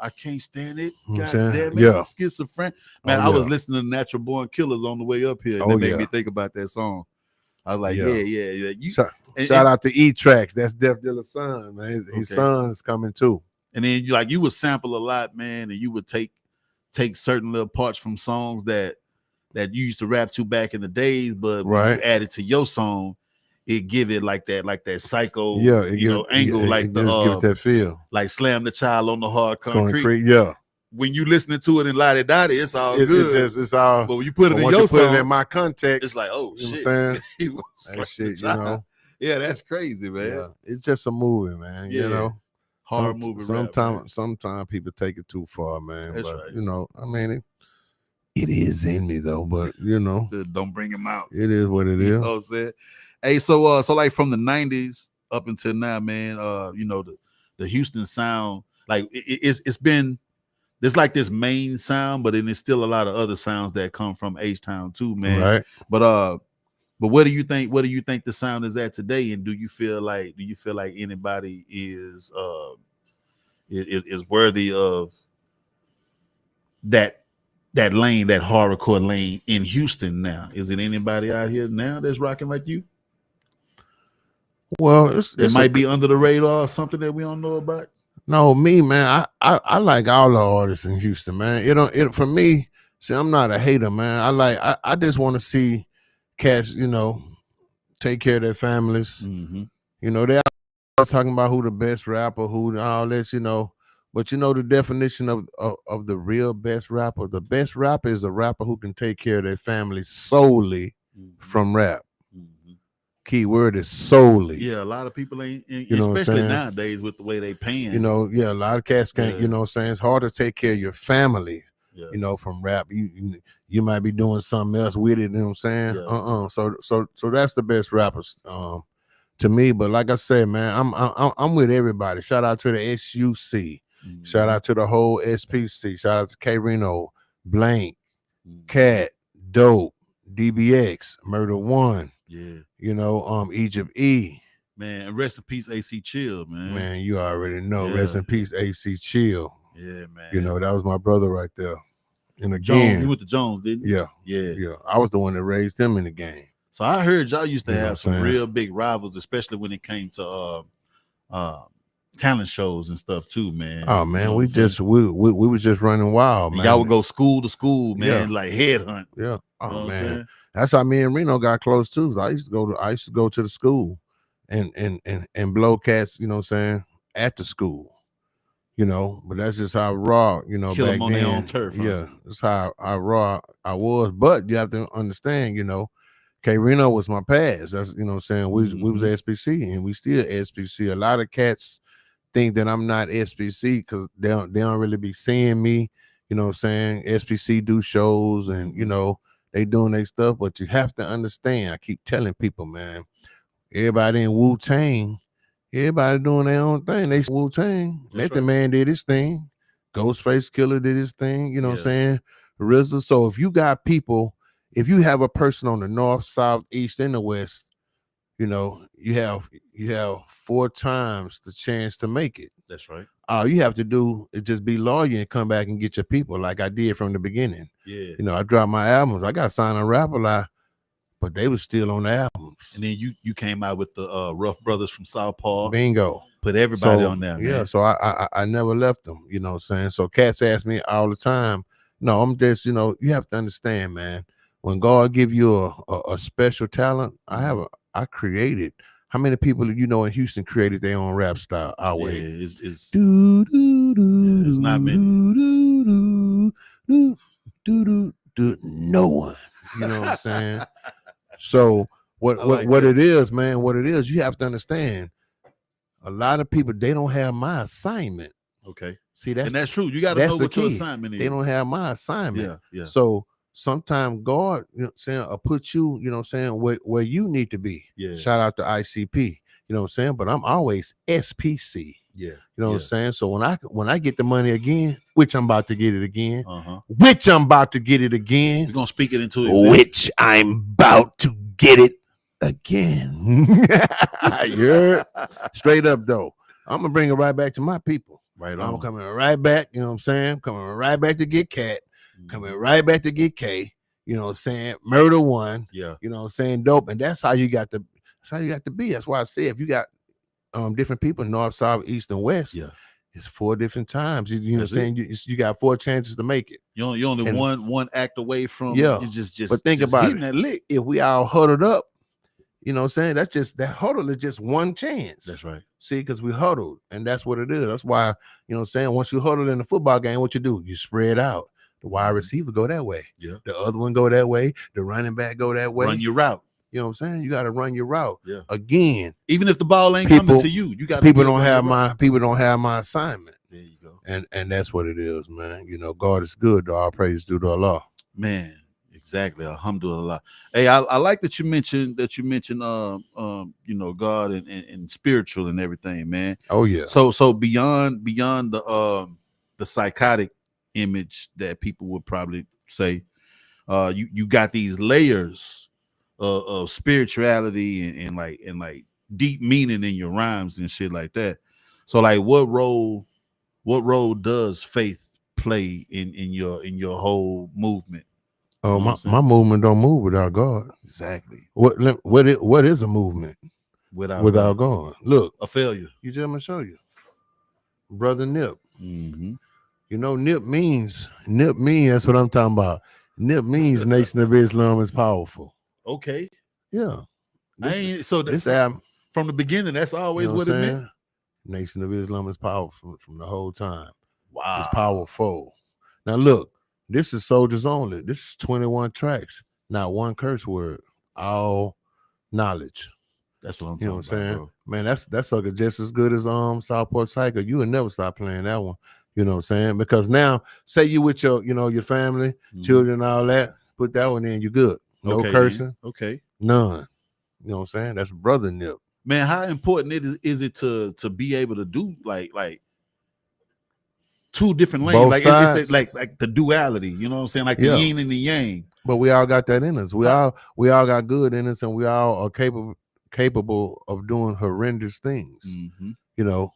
I can't stand it.
God
damn it, Schizophrenic. Man, I was listening to Natural Born Killers on the way up here, and it made me think about that song. I was like, yeah.
Shout out to E-Tracks. That's Death Dealer's son, man. His son's coming too.
And then you would sample a lot, man, and you would take certain little parts from songs that you used to rap to back in the days, but when you add it to your song, it give it like that psycho, angle, like the
give it that feel,
like Slam the Child on the Hard Concrete.
Yeah.
When you listening to it in Lottie Dottie, it's all good.
It's all.
But when you put it in your song,
put it in my context,
it's like, oh,
you know
shit.
What I'm
saying?
That shit, you know.
Yeah, that's crazy, man.
Yeah. It's just a movie, man.
Yeah.
You know,
hard movie.
Sometimes people take it too far, man.
That's
but
right.
You know, I mean, it is in me though. But you know,
don't bring him out.
It is what it is.
You know what I'm saying? Hey, so like from the 90s up until now, man, you know, the Houston sound, like it's been, there's like this main sound, but then there's still a lot of other sounds that come from H-Town too, man.
Right.
But what do you think the sound is at today? And do you feel like anybody is worthy of that lane, that horrorcore lane in Houston now? Is it anybody out here now that's rocking like you?
Well,
it might be under the radar or something that we don't know about.
No, me, man, I like all the artists in Houston, man. It for me, see, I'm not a hater, man. I just want to see cats, you know, take care of their families.
Mm-hmm.
You know, they're talking about who the best rapper, who all this, you know. But you know the definition of the real best rapper. The best rapper is a rapper who can take care of their family solely from rap. Key word is solely.
Yeah, a lot of people ain't, especially nowadays with the way they paying.
You know, a lot of cats can't. You know what I'm saying? It's hard to take care of your family.
Yeah.
You know, from rap, you might be doing something else with it. You know what I'm saying?
Yeah.
So that's the best rappers to me. But like I said, man, I'm with everybody. Shout out to the SUC.
Mm-hmm.
Shout out to the whole SPC. Shout out to K-Rino, Blank, Cat, Dope, DBX, Murder One.
Yeah.
You know, Egypt E.
Man, and rest in peace, AC Chill, man.
Man, you already know. Yeah. Rest in peace, AC Chill.
Yeah, man.
You know, that was my brother right there. And again,
you went to Jones, didn't you?
Yeah. I was the one that raised him in the game.
So I heard y'all used to have some real big rivals, especially when it came to talent shows and stuff too, man.
Oh man, we was just running wild, man.
Y'all would go school to school, man, like headhunt.
Yeah. Oh man, that's how me and Reno got close too. I used to go to the school and blow cats, you know what I'm saying, at the school. You know, but that's just how raw, you know,
kill
back
them on
then.
Their own turf. Huh?
Yeah, that's how raw I was. But you have to understand, you know, K-Rino was my past. That's, you know what I'm saying. We was SPC and we still SPC. A lot of cats think that I'm not SPC because they don't really be seeing me. You know what I'm saying? SPC do shows and, you know, they doing their stuff. But you have to understand, I keep telling people, man, everybody in Wu-Tang, everybody doing their own thing. They Wu-Tang. Method Man did his thing. Ghostface Killer did his thing. You know what I'm saying? RZA. So if you got people, if you have a person on the north, south, east, and the west, you know, you have 4 times the chance to make it.
That's right.
All you have to do is just be loyal and come back and get your people like I did from the beginning.
Yeah.
You know, I dropped my albums. I got signed on Rap-A-Lot, but they was still on the albums.
And then you came out with the Rough Brothers from South Park.
Bingo.
Put everybody on there, man.
Yeah, so I never left them, you know what I'm saying? So cats ask me all the time. No, I'm just, you know, you have to understand, man. when God give you a special talent, I created. How many people you know in Houston created their own rap style? Our way.
It's not many.
No one. You know what I'm saying? So what it is, man, what it is, you have to understand. A lot of people, they don't have my assignment.
Okay.
See,
that's true. You got to know what your assignment is.
They don't have my assignment.
Yeah.
So sometimes God, you know what I'm saying, will put you, you know what I'm saying, where you need to be.
Yeah.
Shout out to ICP. You know what I'm saying? But I'm always SPC.
Yeah.
You know what I'm saying? So when I get the money again, which I'm about to get it again,
You're
gonna
speak it into existence.
Which I'm about to get it again.
You're straight up though. I'm gonna bring it right back to my people.
Right on.
I'm coming right back, you know what I'm saying? Coming right back to get Cat, coming right back to get K, you know what I'm saying? Murder One,
yeah,
you know what I'm saying? Dope. And that's how you got to be. That's why I say if you got different people, north, south, east, and west, it's 4 different times. You know what I'm saying? You got 4 chances to make it.
You're only one act away from just
but think
just
about it.
That lick.
If we all huddled up, you know what I'm saying? That's just that huddle is just one chance.
That's right.
See, because we huddled, and that's what it is. That's why, you know what I'm saying? Once you huddle in the football game, what you do? You spread out. The wide receiver go that way.
Yeah.
The other one go that way. The running back go that way.
Run your route.
You know what I'm saying? You got to run your route.
Yeah.
Again,
even if the ball ain't coming to you, you got
people don't have my assignment.
There you go.
And that's what it is, man. You know, God is good. All praise due to Allah.
Man, exactly. Alhamdulillah. Hey, I like that you mentioned you know, God and spiritual and everything, man.
Oh yeah.
So beyond the psychotic image that people would probably say, you got these layers of spirituality and like deep meaning in your rhymes and shit like that. So like what role does faith play in your whole movement?
Oh, my movement don't move without God.
Exactly.
What is a movement without God? Look,
a failure.
You just gonna show you, brother Nip.
Mm-hmm.
You know, Nip means. That's what I'm talking about. Nip means Nation of Islam is powerful.
Okay.
Yeah.
This album from the beginning. That's always what it meant.
Nation of Islam is powerful from the whole time.
Wow.
It's powerful. Now look. This is soldiers only. This is 21 tracks, not one curse word. All knowledge.
That's what I'm
talking about, saying?
Bro.
Man, that's sucker just as good as Southport Psycho. You would never stop playing that one. You know what I'm saying? Because now, say you with your family, children, all that, put that one in, you good. No cursing.
Man. Okay.
None. You know what I'm saying? That's brother Nip.
Man, how important is it to be able to do like 2 different lanes,
both
like
sides.
It's like the duality, you know what I'm saying, like the yin and the yang.
But we all got that in us. We all got good in us, and we all are capable of doing horrendous things.
Mm-hmm.
You know,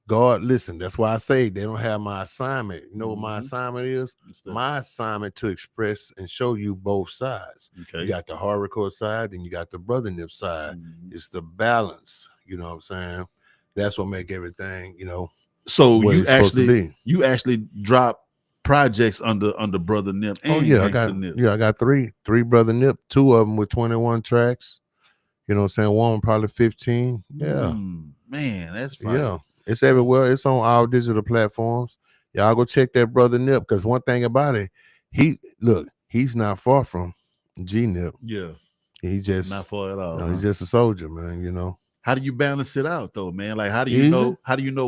God, listen. That's why I say they don't have my assignment. You know what my assignment is? My assignment to express and show you both sides.
Okay.
You got the hardcore side, and you got the brother Nip side.
Mm-hmm.
It's the balance. You know what I'm saying? That's what make everything. You know.
So you actually drop projects under brother Nip. And
I got three brother Nip. 2 of them with 21 tracks. You know what I'm saying? One probably 15. Yeah,
man, that's fine.
Yeah, it's everywhere. It's on all digital platforms. Y'all go check that brother Nip, because one thing about it, he's not far from G Nip.
Yeah,
he's just
not far at all.
No, he's just a soldier, man. You know.
How do you balance it out though, man? Like how do you know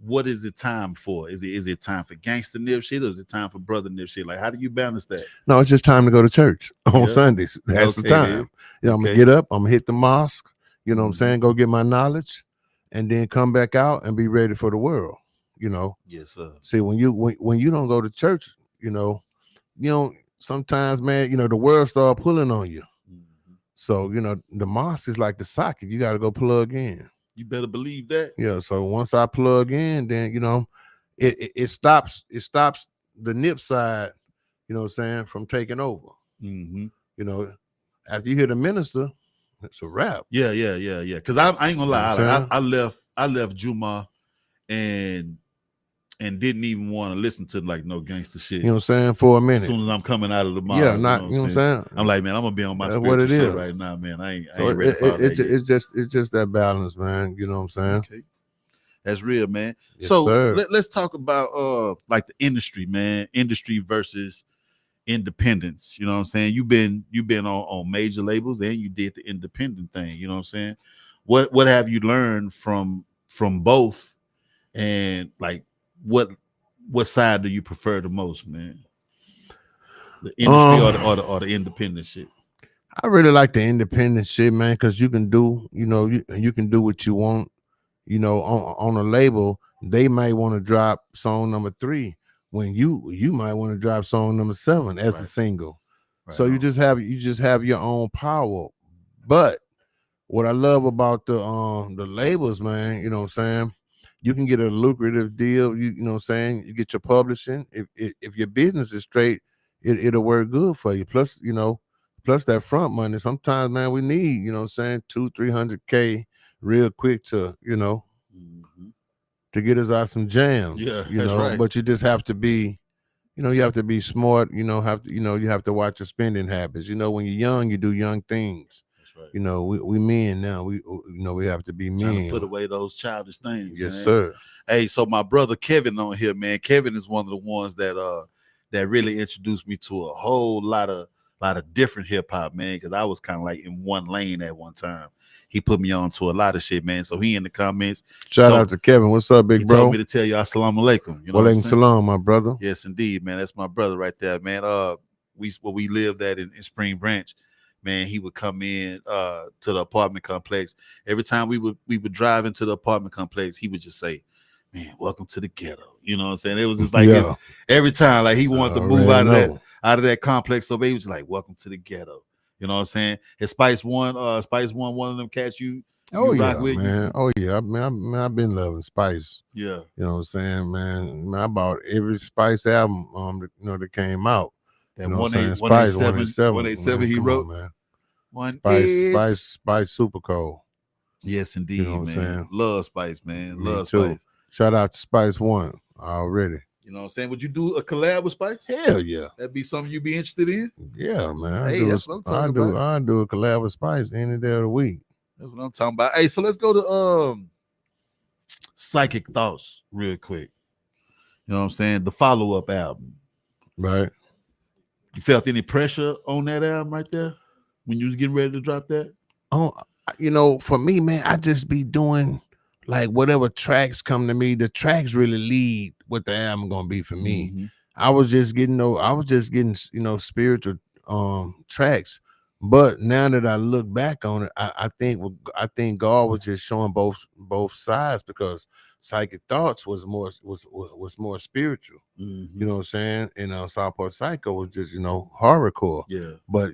what is it time for? Is it time for gangster Nip shit, or is it time for brother Nip shit? Like, how do you balance that?
No, it's just time to go to church on Sundays. That's the time. You know, I'm gonna get up, I'm gonna hit the mosque, you know what I'm saying, go get my knowledge, and then come back out and be ready for the world. You know.
Yes, sir.
See, when you don't go to church, you know, sometimes, man, the world start pulling on you.
Mm-hmm.
So, the mosque is like the socket. You got to go plug in.
You better believe that.
Yeah. So once I plug in, then it stops the Nip side, you know what I'm saying, from taking over.
Mm-hmm.
After you hear the minister, it's a wrap.
Yeah. Because I ain't gonna lie, I left Juma, and and didn't even want to listen to like no gangster shit.
You know what I'm saying? For a minute.
As soon as I'm coming out of the mall,
yeah, not you know what I'm saying.
I'm like, man, I'm gonna be on my
That's
spiritual shit right now, man. I ain't ready for all that yet.
It's just that balance, man. You know what I'm saying?
Okay. That's real, man.
Yes,
so
sir.
let's talk about like the industry, man. Industry versus independence. You know what I'm saying? You've been on major labels and you did the independent thing. You know what I'm saying? What have you learned from both, and like what side do you prefer the most, man? The industry or the independent shit?
I really like the independent shit, man, because you can do, you can do what you want. You know, on a label, they might want to drop song number 3 when you might want to drop song number 7 as the single. Right. So you just have your own power. But what I love about the labels, man, you know what I'm saying? You can get a lucrative deal. You know what I'm saying? You get your publishing. If your business is straight, it'll work good for you. Plus, plus that front money. Sometimes, man, we need, you know what I'm saying, 200-300K real quick to, to get us out some jams.
Yeah, that's right.
But you just have to be, you have to be smart. You have to watch your spending habits. When you're young, you do young things. That's right. We men now. We have to be men.
Trying to put away those childish things.
Yes,
man.
Sir.
Hey, so my brother Kevin on here, man. Kevin is one of the ones that really introduced me to a whole lot of different hip hop, man. Because I was kind of like in one lane at one time. He put me on to a lot of shit, man. So he in the comments.
Shout out to Kevin. What's up, big bro?
He told me to tell you assalamu alaikum. You know
Walaikum salam, my brother.
Yes, indeed, man. That's my brother right there, man. We lived at in Spring Branch, man. He would come in to the apartment complex. Every time we would drive into the apartment complex, he would just say, "Man, welcome to the ghetto." You know what I'm saying? It was just like every time, like he wanted to move out of that complex. So he was like, "Welcome to the ghetto." You know what I'm saying? His Spice One, one of them cats you rock with,
man. Oh yeah, I've been loving Spice.
Yeah.
You know what I'm saying, man? I bought every Spice album that came out.
That 187 he wrote,
man. Spice Super Cold.
Yes, indeed, you know what man. I'm saying? Love Spice, man. Love
too.
Spice.
Shout out to Spice One already.
You know what I'm saying? Would you do a collab with Spice?
Hell yeah.
That'd be something you'd be interested in?
Yeah, man.
I do
a collab with Spice any day of the week.
That's what I'm talking about. Hey, so let's go to Psychic Thoughts real quick. You know what I'm saying? The follow-up album.
Right.
You felt any pressure on that album right there when you was getting ready to drop that?
Oh, for me, man, I just be doing like whatever tracks come to me. The tracks really lead what the album gonna be for me. Mm-hmm. I was just getting spiritual tracks. But now that I look back on it, I think God was just showing both sides, because Psychic Thoughts was more spiritual. Mm-hmm. You know what I'm saying? And Southport Psycho was just horrorcore.
Yeah.
But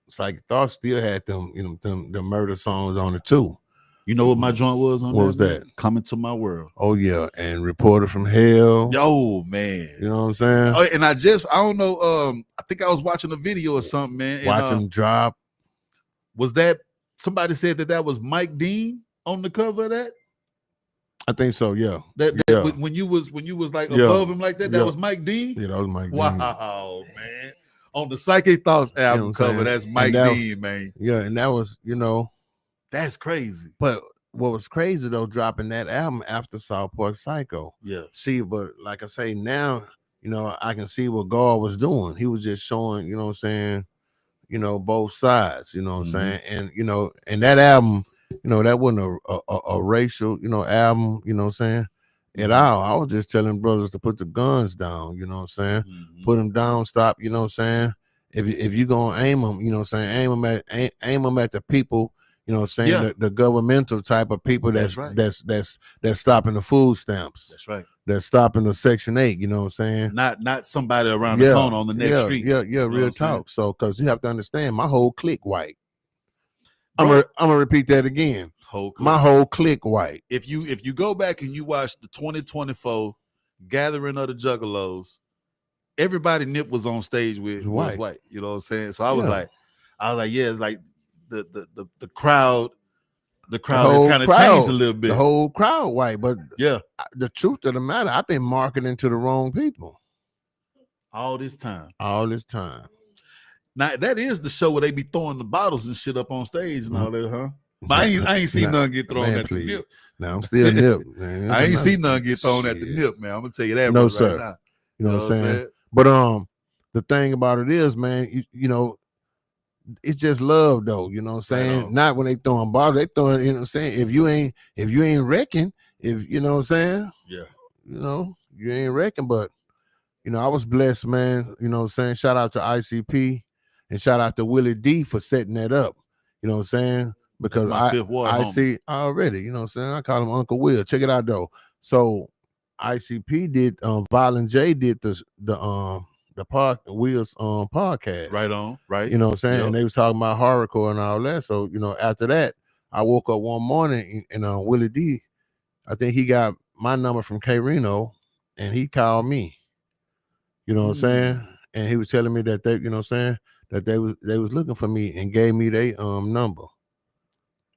Psychic Thoughts still had them the murder songs on it too.
You know what my joint was on?
What was that?
Coming to My World.
Oh yeah, and Reporter from Hell.
Yo, man.
You know what I'm saying?
Oh, and I don't know. I think I was watching a video or something, man.
Watch him drop.
Was that somebody said that was Mike Dean on the cover of that?
I think so. Yeah.
When you was like above him like that, that was Mike Dean.
Yeah, that was Mike Dean.
Wow, man. On the Psychic Thoughts album cover, that's Mike Dean, man.
Yeah, and that was
that's crazy.
But what was crazy though, dropping that album after Southport Psycho.
Yeah.
See, but like I say now, I can see what God was doing. He was just showing, both sides, what I'm saying? And and that album, that wasn't a racial, album, what I'm saying? At all. I was just telling brothers to put the guns down, what I'm saying? Mm-hmm. Put them down, stop, what I'm saying? If you gonna aim them, what I'm saying, aim them at the people. The governmental type of people that's stopping the food stamps.
That's right.
That's stopping the Section 8. You know what I'm saying?
Not somebody around the corner on the next street.
Yeah, real talk. So, because you have to understand, my whole clique white. I'm gonna repeat that again. My whole clique white.
If you go back and you watch the 2024 Gathering of the Juggalos, everybody Nip was on stage with was white. You know what I'm saying? So I was like, yeah, it's like the crowd The crowd has kind of changed a little bit.
The whole crowd white, but
yeah,
the truth of the matter, I've been marketing to the wrong people
all this time.
Now
that is the show where they be throwing the bottles and shit up on stage and all that, huh? But I ain't seen none get thrown at the nip.
Now I'm still nip. Man.
I ain't seen none get thrown at the nip, man. I'm gonna tell you that.
No,
right
sir.
Now.
You know what I'm saying? But the thing about it is, man, you know, it's just love though. You know what I'm saying?
Right.
Not when they throwing bottles, they throwing. You know what I'm saying? If you ain't wrecking, if you know what I'm saying?
Yeah.
You know, you ain't wrecking, but you know, I was blessed, man. You know what I'm saying? Shout out to ICP and shout out to Willie D for setting that up. You know what I'm saying? Because I see already, you know what I'm saying? I call him Uncle Will. Check it out though. So ICP did Violent J did the Park Will's podcast.
Right on, right.
You know what I'm saying? Yep. And they was talking about horrorcore and all that. So, you know, after that, I woke up one morning and Willie D, I think he got my number from K-Rino and he called me. You know what I'm saying? And he was telling me that they, you know what I'm saying, that they was looking for me and gave me their number.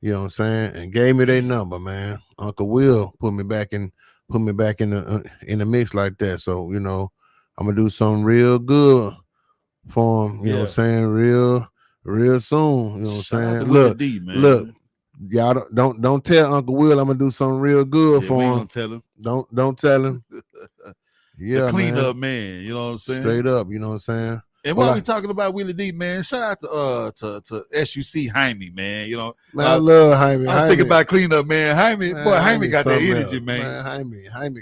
You know what I'm saying? And gave me their number, man. Uncle Will put me back in the mix like that. So, you know, I'm gonna do something real good for him. You know what I'm saying? Real soon. You know what I'm saying? Look,
D, man.
Look, y'all don't tell Uncle Will I'm gonna do something real good for him.
Don't tell him.
Don't tell him. Yeah,
the cleanup man. You know what I'm saying?
Straight up. You know what I'm saying?
And while we talking about Willie D, man, shout out to SUC Jaime, man. You know,
man, I love Jaime.
I'm thinking about cleanup, man. Jaime got that energy,
else,
man.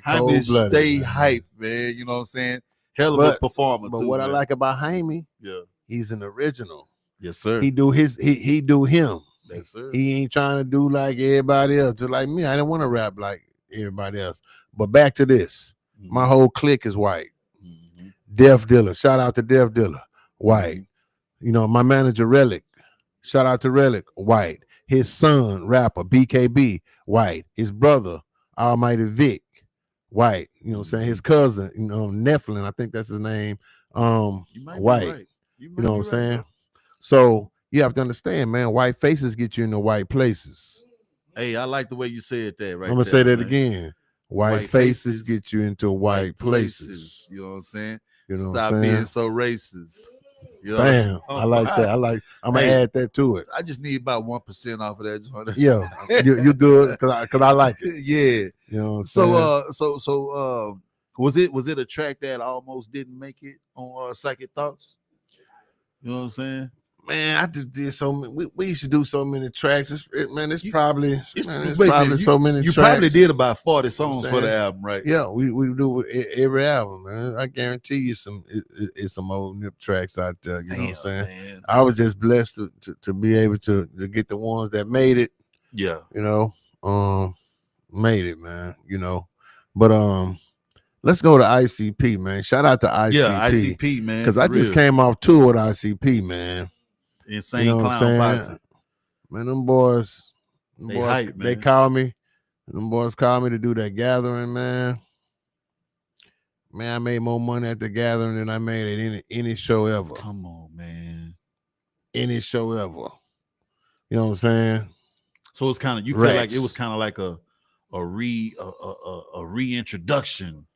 Jaime
stay hype, man. You know what I'm saying? Hell of a performer.
But
too,
what
man.
I like about Jaime,
yeah,
he's an original.
Yes, sir.
He do him.
Yes, sir.
He ain't trying to do like everybody else. Just like me, I didn't want to rap like everybody else. But back to this, my whole clique is white. Def Dealer, shout out to Def Dealer, white. You know, my manager Relic, shout out to Relic, white. His son, rapper BKB, white. His brother, Almighty Vic, white. You know what I'm saying? His cousin, you know, Nephilim, I think that's his name, white.
Right.
You know what I'm saying? Bro. So you have to understand, man, white faces get you in the white places.
Hey, I like the way you said that right
I'm going to say that again. White faces get you into white places.
You know what I'm saying?
You know
Stop being so racist. You know
Bam. I like that. I'm gonna add that to it.
I just need about 1% off of that joint.
Yeah, you good because I like it.
Yeah.
You know what I'm saying?
So was it a track that almost didn't make it on Psychic Thoughts? You know what I'm saying?
Man, I just did so many. We used to do so many tracks. It's probably so many.
You
tracks.
Probably did about 40 songs for the album, right?
Yeah, we do every album, man. I guarantee you it's some old nip tracks out there. You know what I'm saying? Man. I was just blessed to be able to get the ones that made it.
Yeah,
you know, made it, man. You know, but let's go to ICP, man. Shout out to ICP.
Yeah, ICP, man.
Because I just came off tour with ICP, man.
Insane,
you know
Clown Posse.
Man, them boys,
hype,
they call me. Them boys called me to do that gathering, man. Man, I made more money at the gathering than I made at any show ever.
Come on, man.
Any show ever. You know what I'm saying?
So it's kind of, you feel like it was kind of like a reintroduction.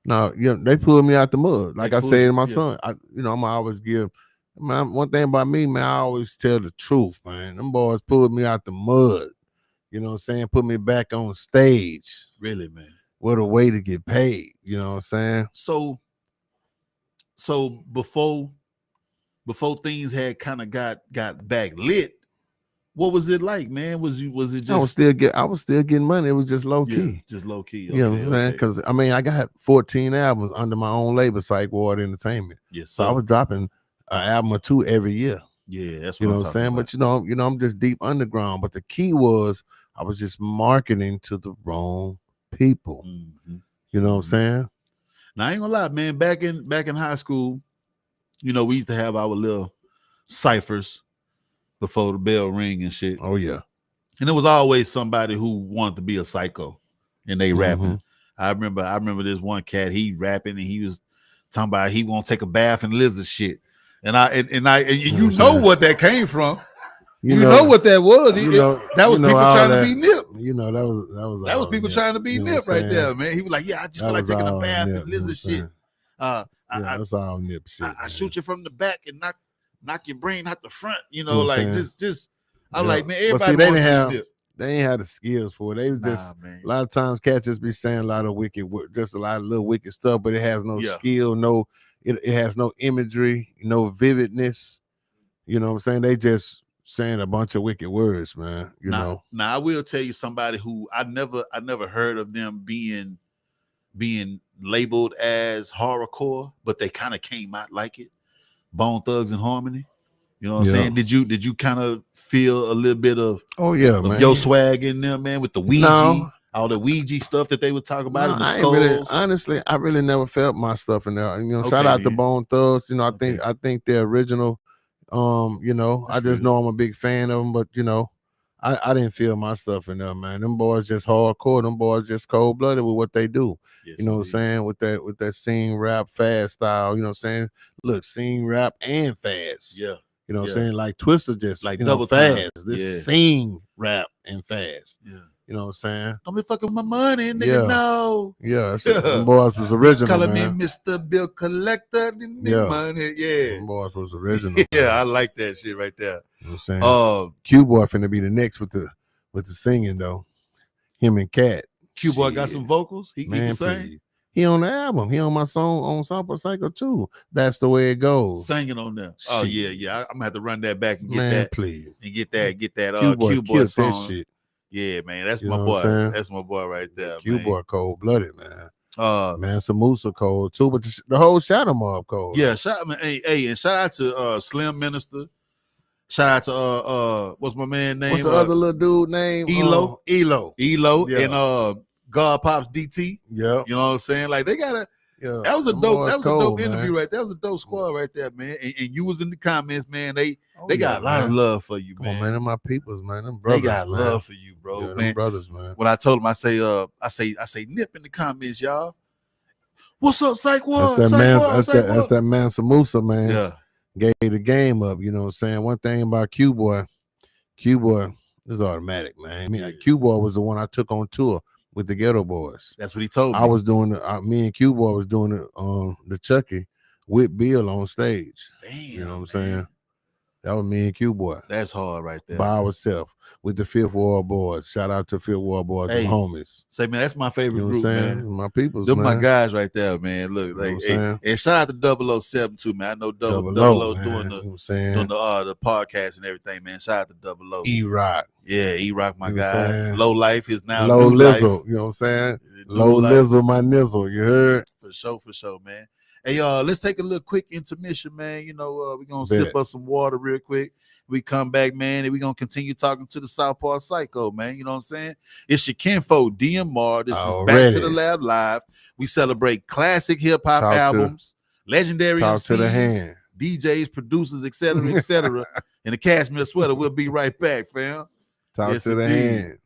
No, you know, they pulled me out the mud. Like I said to my son, I'm always give. Man, one thing about me, man, I always tell the truth, man. Them boys pulled me out the mud. You know what I'm saying? Put me back on stage.
Really, man.
What a way to get paid. You know what I'm saying?
So before things had kind of got back lit, what was it like, man? Was it just
I was still getting money. It was just low key.
Just low key.
Okay, you know what I'm saying? Because I mean, I got 14 albums under my own label, Psych Ward Entertainment.
Yes,
so I was dropping an album or two every year.
Yeah, that's what
you know what I'm saying. About. But you know, I'm just deep underground. But the key was I was just marketing to the wrong people. Mm-hmm. You know what I'm saying?
Now I ain't gonna lie, man. Back in high school, you know, we used to have our little ciphers before the bell ring and shit.
Oh yeah.
And there was always somebody who wanted to be a psycho, and they rapping. I remember this one cat. He rapping and he was talking about he won't take a bath in lizard shit. And you know what that came from. You know what that was? That was people trying to be Nip.
You know, that was
people
Nip.
trying to be Nip right there, man. He was like, "Yeah, I just feel like taking a bath and lizard shit."
That's all Nip shit.
I shoot you from the back and knock your brain out the front. You know, like just. I'm like, man, everybody wants to be Nip.
They ain't had the skills for it. They was just
man.
A lot of times cats just be saying a lot of just a lot of little wicked stuff, but it has no skill, it has no imagery, no vividness. You know what I'm saying? They just saying a bunch of wicked words, man. You know.
Now I will tell you somebody who I never heard of them being labeled as horrorcore, but they kind of came out like it. Bone Thugs and Harmony. You know what I'm saying? Did you kind of feel a little bit of
man,
your swag in there, man, with the Ouija, all the Ouija stuff that they would talk about in the skulls?
Honestly, I really never felt my stuff in there. You know, shout out to Bone Thugs. You know, I think they're original. You know, I just know I'm a big fan of them, but you know, I didn't feel my stuff in there, man. Them boys just hardcore. Them boys just cold blooded with what they do. Yes, you know what I'm saying? With that sing rap fast style. You know what I'm saying? Look, sing rap and fast.
Yeah.
You know what I'm saying? Like Twister just
like
double fast. This sing rap and fast.
Yeah.
You know what I'm saying?
Don't be fucking with my money, nigga. No.
Yeah. Them boys was original.
Calling
me
Mr. Bill Collector. Money. Yeah.
Them boys was original.
I like that shit right there.
You know what I'm saying? Q-Boy finna be the next with the singing though. Him and Cat.
Q-Boy got some vocals. He can sing.
He on the album. He on my song on Southport Psycho too. That's the way it goes.
Singing on there. Oh yeah. I'm gonna have to run that back and get that.
Please.
And get that.
Q-Boy
song.
That shit.
Yeah, man. That's my boy. That's my boy right there.
Q-Boy cold blooded, man. Man, Samusa cold too, but the whole Shadow Mob cold.
Yeah, and shout out to Slim Minister. Shout out to what's my man name?
What's the other little dude name?
Elo.
Yeah.
And God Pops DT.
Yeah.
You know what I'm saying? Like they got that was a dope interview right there. That was a dope squad right there, man. And you was in the comments, man. They got a lot of love for you, man.
Come on, man. Them my peoples, man. Them brothers,
they got love for you, bro.
Yeah,
man.
Them brothers, man.
When I told them, I say Nip in the comments, y'all. What's up, Psych Ward?
That's that man Samusa, man.
Yeah.
Gave the game up, you know what I'm saying? One thing about Q-Boy is automatic, man. I mean, Q-Boy was the one I took on tour with the Ghetto Boys.
That's what he told me.
I was doing me and Q-Boy was doing the Chucky with Bill on stage.
Damn,
you know what I'm saying? That was me and Q-Boy.
That's hard right there.
By ourselves with the Fifth Ward Boys. Shout out to Fifth Ward Boys, the homies.
Say, man, that's my favorite group, man.
My peoples,
them
man.
my guys right there, man. Look, like, and shout out to 007 too, man. I know Double O doing the podcast and everything, man. Shout out to 00.
E-Rock.
Yeah, E-Rock, my guy. Low Life is now
Low
New
Lizzle,
Life.
you know what I'm saying? Low Lizzle, my nizzle, you heard?
For sure, man. Hey, let's take a little quick intermission, man. You know, we're going to sip us some water real quick. We come back, man, and we're going to continue talking to the Southpaw Psycho, man. You know what I'm saying? It's your kinfolk, DMR. This is Back to the Lab Live. We celebrate classic hip-hop albums, legendary MCs, DJs, producers, etc., and the Cashmere Sweater. We'll be right back, fam.
Talk to the hand.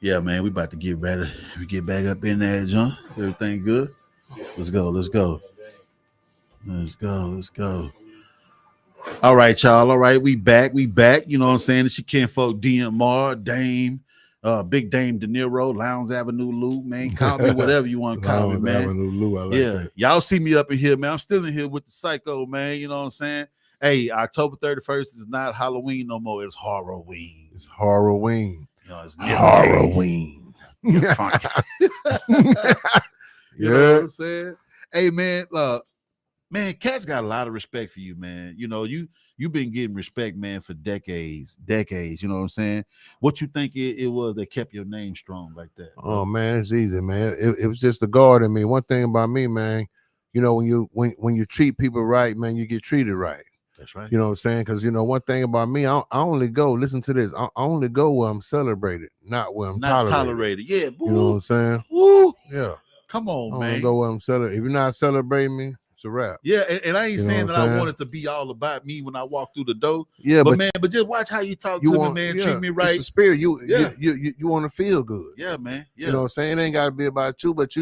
Yeah, man, we about to get ready. We get back up in there, John. Everything good? Let's go. Let's go. Let's go. Let's go. All right, y'all. All right, we back. We back. You know what I'm saying? It's your kinfolk DMR, Dame, Big Dame De Niro, Lowndes Avenue Lou, man. Call me whatever you want to call me, man.
Avenue Lou, I like that.
Y'all see me up in here, man. I'm still in here with the Psycho, man. You know what I'm saying? Hey, October 31st is not Halloween no more. It's Horrorween.
It's Horrorween.
You know, it's
Horrorween.
You're funky. You know what I'm saying? Hey, man, man, cats got a lot of respect for you, man. You know, you've been getting respect, man, for decades. You know what I'm saying? What you think it was that kept your name strong like that?
Bro? Oh man, it's easy, man. It was just the guard in me. One thing about me, man, you know, when you treat people right, man, you get treated right.
That's right.
You know what I'm saying? Because you know, one thing about me, I only go. Listen to this. I only go where I'm celebrated, not where I'm tolerated.
Yeah, boo.
You know what I'm saying?
Woo.
Yeah.
Come on,
I
man.
don't go where I'm celebrated. If you're not celebrating me, it's a wrap.
Yeah, and I ain't saying that I want it to be all about me when I walk through the door. Yeah, but man, but just watch how you talk to me, man. Treat me right.
It's the spirit. You want to feel good.
Yeah, man. Yeah.
You know what I'm saying? It ain't got to be about you, but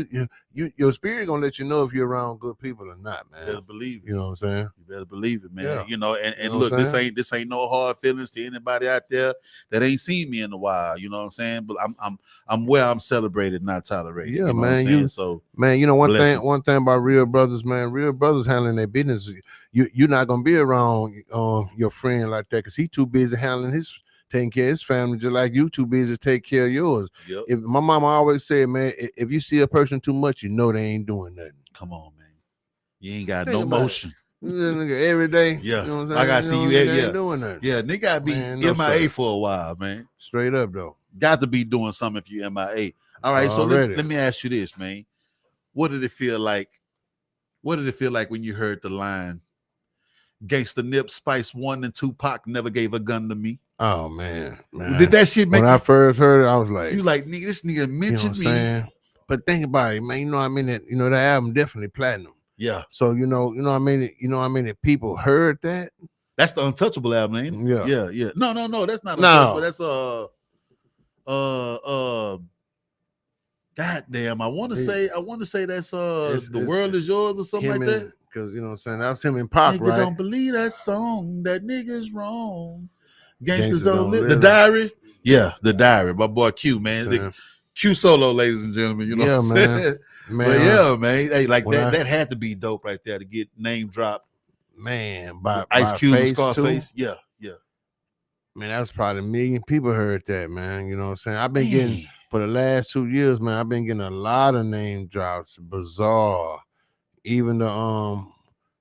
your spirit gonna let you know if you're around good people or not, man.
You better believe it.
You know what I'm saying?
You better believe it, man.
Yeah.
You know, and
You know
look, this ain't no hard feelings to anybody out there that ain't seen me in a while. You know what I'm saying? But I'm where I'm celebrated, not tolerated.
Yeah,
you know
man. You know one thing about real brothers, man. Real brothers handling their business. You're not gonna be around your friend like that because he too busy handling taking care of his family, just like you too busy to take care of yours.
Yep.
If my mama always said, man, if you see a person too much, you know they ain't doing nothing.
Come on, man. You ain't got no motion.
Every day.
Yeah.
You know what I'm saying?
I gotta see you
ain't doing nothing.
Yeah, nigga gotta be MIA for a while, man.
Straight up though.
Got to be doing something if you MIA. All right, so let me ask you this, man. What did it feel like? What did it feel like when you heard the line, Gangsta Nip, Spice 1 and Tupac never gave a gun to me?
Oh man.
Did that shit make
when I first heard it, I was like,
you like, nigga, this nigga mentioned me.
Saying? But think about it, man. You know what I mean? That album definitely platinum.
Yeah.
So you know what I mean? That people heard that.
That's the Untouchable album, ain't it?
Yeah.
Yeah. No, that's not Untouchable. That's God damn, I want to say that's The World Is Yours or something like that.
Because you know what I'm saying? That was him in Pop,
Nigga
right?
Don't believe that song. That nigga's wrong. Gangsters don't live. The Diary. Yeah, The Diary. My boy Q, man. Q Solo, ladies and gentlemen. You know what I'm saying? Man. But yeah, man. Hey, like that had to be dope right there to get name dropped.
Man, by
Ice Cube and
Scarface.
Yeah.
Man, that's probably a million people heard that, man. You know what I'm saying? I've been getting, for the last 2 years, man, I've been getting a lot of name drops. Bizarre. Even the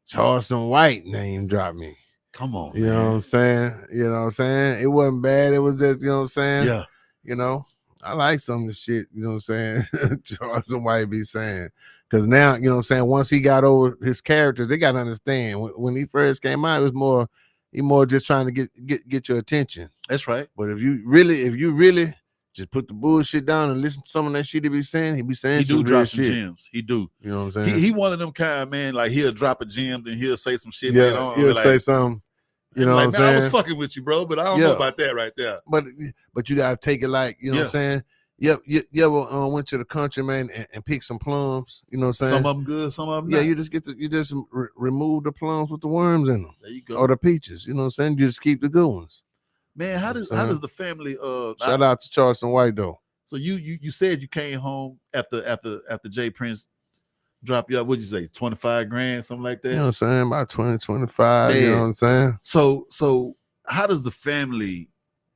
Charleston White name dropped me.
Come on,
you know what I'm saying? You know what I'm saying? It wasn't bad. It was just, you know what I'm saying?
Yeah.
You know, I like some of the shit, you know what I'm saying? Charleston White be saying. Because now, you know what I'm saying, once he got over his characters, they got to understand. When he first came out, it was more just trying to get your attention.
That's right.
But if you really just put the bullshit down and listen to some of that shit he be saying
he do drop some gems. He do.
You know what I'm saying?
He one of them kind, man, like he'll drop a gem, then he'll say some shit.
Yeah,
later on.
He'll say something. You know what I'm saying?
I was fucking with you, bro, but I don't know about that right there.
But you gotta take it like, you know what I'm saying? You ever went to the country, man, and pick some plums? You know what I'm saying?
Some of them good, some of them not.
You just remove the plums with the worms in them.
There you go.
Or the peaches. You know what I'm saying? You just keep the good ones.
Man, how does the family
shout out to Charleston White though.
So you said you came home after Jay Prince dropped you up, what'd you say, 25 grand, something like that?
You know what I'm saying? About 20, 25, you know what I'm saying?
So how does the family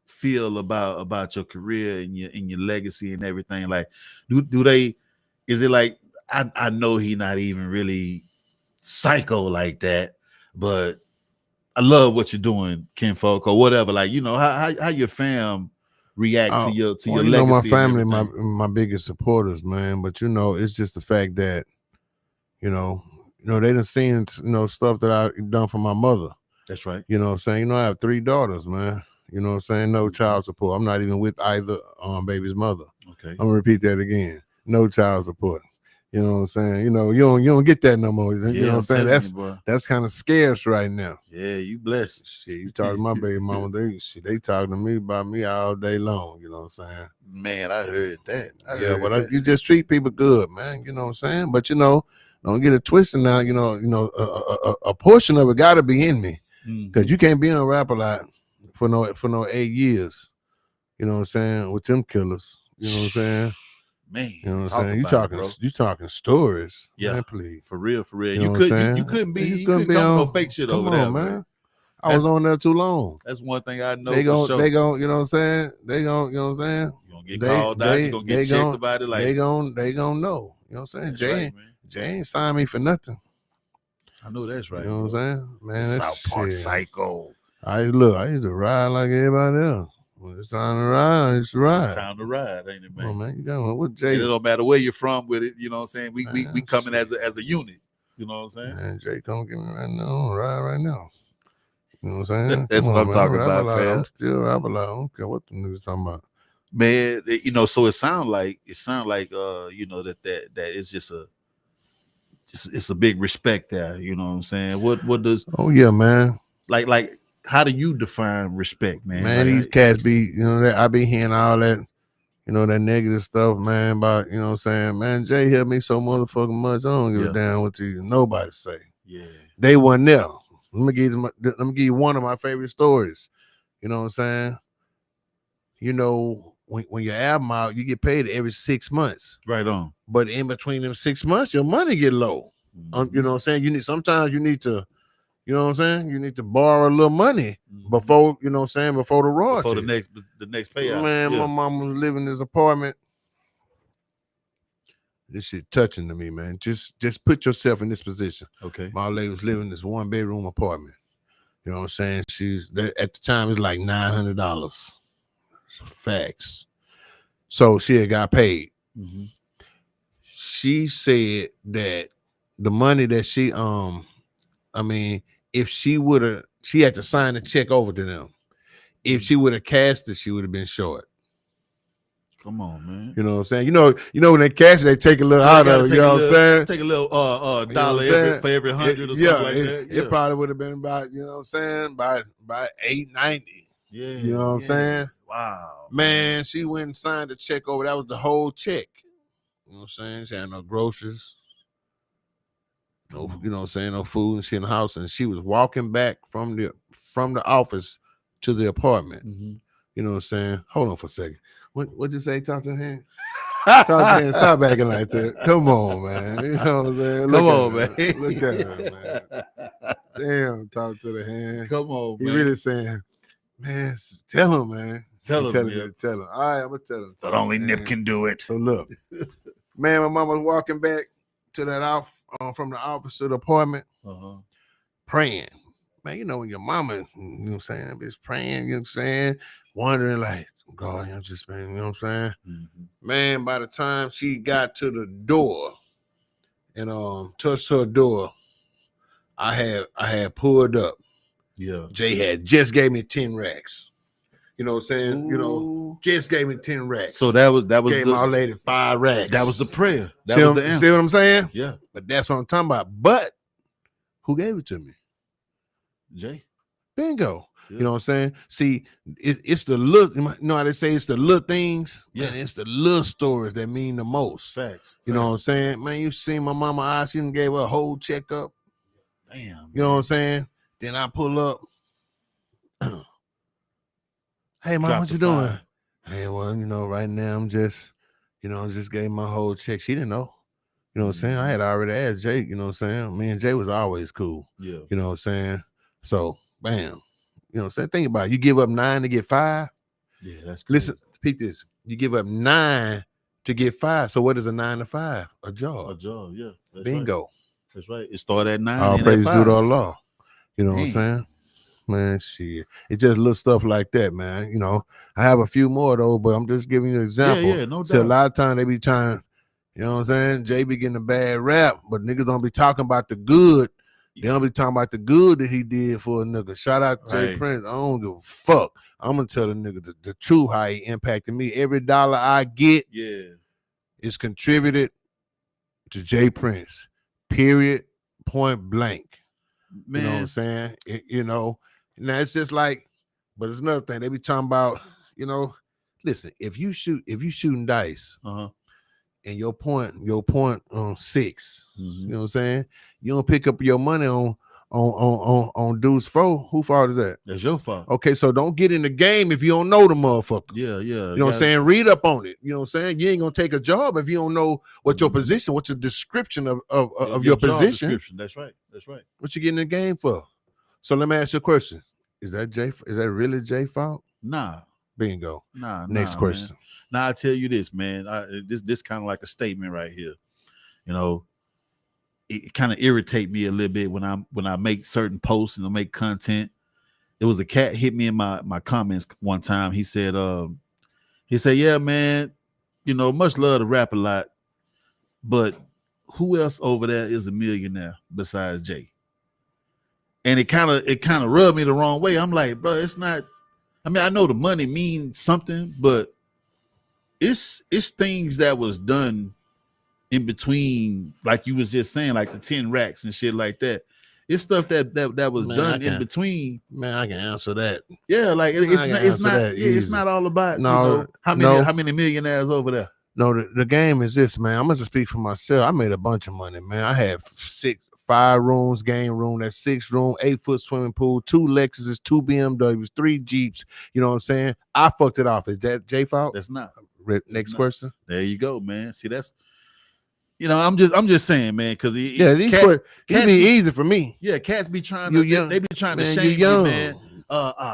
feel about your career and your legacy and everything? Like, do they, is it like, I know he not even really psycho like that, but I love what you're doing, kinfolk, or whatever. Like, you know, how your fam react to your legacy.
You know, my family, my biggest supporters, man. But you know, it's just the fact that, you know, they done seen, stuff that I've done for my mother.
That's right.
You know what I'm saying? You know, I have 3 daughters, man. You know what I'm saying? No child support. I'm not even with either baby's mother.
Okay.
I'm gonna repeat that again. No child support. You know what I'm saying? You know, you don't get that no more. You know what I'm saying? That's kind of scarce right now.
Yeah, you blessed.
Shit, you talk to my baby mama, they talking to me about me all day long. You know what I'm saying?
Man, I heard that.
You just treat people good, man. You know what I'm saying? But don't get it twisted now. A portion of it got to be in me because you can't be on rap a lot for no 8 years. You know what I'm saying? With them killers. You know what I'm saying?
Man,
you know what I'm saying? You talking stories.
Yeah,
man, please.
For real.
You know
You couldn't come on no fake shit over there, man.
I was on there too long.
That's one thing I know
They
for sure.
you know what I'm saying? You know what I'm saying?
You're gonna get called out, you're gonna get checked about it. Like
they gonna know. You know what I'm saying? Jay ain't signed me for nothing.
I know that's right.
You know what I'm saying? Man,
South Park Psycho.
I used to ride like everybody else. When it's time to ride, I used to ride.
It's time to ride, ain't it, man?
Oh, man, you got what Jay?
And it don't matter where you're from with it. You know what I'm saying? We coming as a unit. You know what I'm saying?
Man, Jay, come get me right now. Ride right now. You know what I'm saying?
That's what I'm talking about, fam.
I'm still rap a lot. I don't care what the niggas talking about.
Man, so it sound like that it's just it's a big respect there. You know what I'm saying? What does?
Oh yeah, man.
Like. How do you define respect, man?
Man, these cats be, I be hearing all that, that negative stuff, man, about, you know what I'm saying? Man, Jay helped me so motherfucking much. I don't give a damn what nobody say.
Yeah.
They wasn't there. Let me give you one of my favorite stories. You know what I'm saying? When your album out, you get paid every 6 months.
Right on.
But in between them 6 months, your money get low.
Mm-hmm.
You know what I'm saying? Sometimes you need to, you know what I'm saying? You need to borrow a little money before, you know what I'm saying, before the royalty.
Before the next payout.
Man, my mom was living in this apartment. This shit touching to me, man. Just put yourself in this position.
Okay.
My lady was living in this 1-bedroom apartment. You know what I'm saying? At the time, it's like $900. Facts. So she had got paid.
Mm-hmm.
She said that the money that if she had to sign a check over to them. If she would have cashed it, she would have been short.
Come on, man.
You know what I'm saying? You know when they cash it, they take a little out of it. You know what I'm saying?
Take a little dollar for every 100 or something like that.
It probably would have been about, you know what I'm saying, by $8.90.
Yeah.
You know what I'm saying?
Wow.
Man, she went and signed the check over. That was the whole check. You know what I'm saying? She had no groceries. No, you know what I'm saying, no food and shit in the house, and she was walking back from the office to the apartment.
Mm-hmm.
You know what I'm saying? Hold on for a second. What'd you say? Talk to her hand. Talk to her hand. Stop acting like that. Come on, man. You know what I'm saying?
Come on, man.
Look at her, man. Damn, talk to the hand.
Come on, man.
He really saying, man, tell him, man.
Tell him.
Tell him. All right, I'm gonna tell him.
But only Nip can do it.
So look, man, my mama was walking back to that from the office to the apartment, praying. Man, when your mama, you know what I'm saying, is praying, you know what I'm saying, wondering like, God, I'm just, man, you know what I'm saying?
Mm-hmm.
Man, by the time she got to the door and touched her door, I had pulled up.
Yeah.
Jay had just gave me 10 racks. You know what I'm saying?
Ooh.
Just gave me 10 racks.
So that was
gave my lady 5 racks.
That was the prayer. That
was
the answer.
See what I'm saying?
Yeah.
But that's what I'm talking about. But who gave it to me?
Jay.
Bingo.
Yeah.
You know what I'm saying? See, it's the little, you know how they say it's the little things?
Yeah.
Man, it's the little stories that mean the most.
Facts.
You know what I'm saying? Man, you seen my mama eyes, she done gave her a whole checkup.
Damn.
You know what I'm saying? Then I pull up. Hey, mom, what you doing? Hey, well, right now I'm just, just gave my whole check. She didn't know. You know what I'm saying? I had already asked Jay, you know what I'm saying? Me and Jay was always cool.
Yeah.
You know what I'm saying? So, bam. You know what I'm saying? Think about it. You give up 9 to get 5.
Yeah, that's crazy.
Listen, peep this. You give up 9 to get 5. So what is a 9 to 5? A job.
A job, yeah. That's
Bingo.
Right. That's right. It started at 9.
All praise due to Allah. You know what I'm saying? Man, shit. It's just little stuff like that, man. I have a few more though, but I'm just giving you an example.
Yeah, no doubt.
So a lot of times they be trying, you know what I'm saying? Jay be getting a bad rap, but niggas don't be talking about the good. They don't be talking about the good that he did for a nigga. Shout out to Jay Prince. I don't give a fuck. I'm gonna tell the nigga the truth how he impacted me. Every dollar I get is contributed to Jay Prince. Period. Point blank.
Man.
You know what I'm saying? Now it's just like, but it's another thing. They be talking about, listen, if you shooting dice, and your point on 6, you know what I'm saying? You don't pick up your money on dude's 4. Who fault is that?
That's your fault.
Okay, so don't get in the game if you don't know the motherfucker.
Yeah.
You know what I'm saying? Read up on it. You know what I'm saying? You ain't gonna take a job if you don't know what your position, what's your description of your position.
Description. That's right.
What you get in the game for? So let me ask you a question. Is that really Jay fault?
Nah.
Bingo.
Nah.
Next question.
Man. Now I tell you this, man. This kind of like a statement right here. It kind of irritate me a little bit when I make certain posts and I make content. There was a cat hit me in my comments one time. He said, yeah, man, much love to rap a lot, but who else over there is a millionaire besides Jay? And it kind of rubbed me the wrong way. I'm like, bro, it's not. I mean, I know the money means something, but it's things that was done in between, like you was just saying, like the 10 racks and shit like that. It's stuff that was done in between.
Man, I can answer that.
Yeah, like it's not all about how many millionaires over there.
No, the game is this, man. I'm gonna just speak for myself. I made a bunch of money, man. I had 5 rooms, game room, that's 6 room, 8-foot swimming pool, 2 Lexuses, 2 BMWs, 3 Jeeps. You know what I'm saying? I fucked it off. Is that Jay fault?
That's not.
Next question.
There you go, man. See, that's I'm just saying, man, because
these cats be easy for me.
Yeah, cats be trying to they be trying to shame you, man.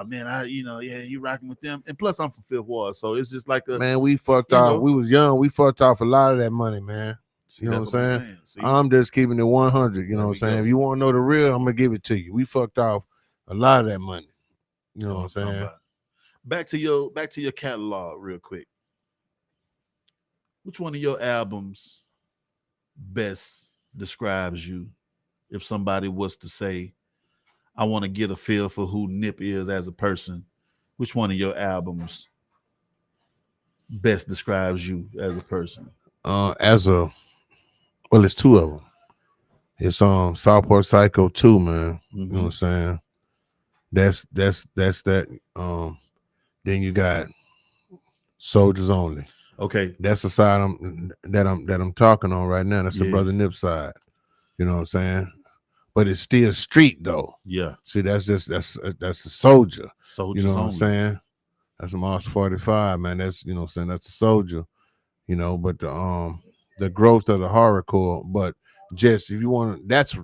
Man, you rocking with them, and plus I'm from Fifth Ward, so it's just like
man. We fucked off. We was young. We fucked off a lot of that money, man. You know what I'm saying? I'm just keeping it 100. You know what I'm saying? If you want to know the real, I'm gonna give it to you. We fucked off a lot of that money. You know what I'm saying?
Back to your catalog real quick. Which one of your albums best describes you? If somebody was to say, I want to get a feel for who Nip is as a person, which one of your albums best describes you as a person?
It's 2 of them. It's Southport Psycho 2, man. You know what I'm saying? That's that. Then you got Soldiers Only.
Okay,
that's the side I'm talking on right now. That's the Brother Nip side. You know what I'm saying? But it's still street though.
Yeah.
See, that's a soldier.
Soldiers
you know what
only.
I'm saying? That's a Mars 45, man. That's you know what I'm saying. That's a soldier. But the growth of the horrorcore. But just if you want, that's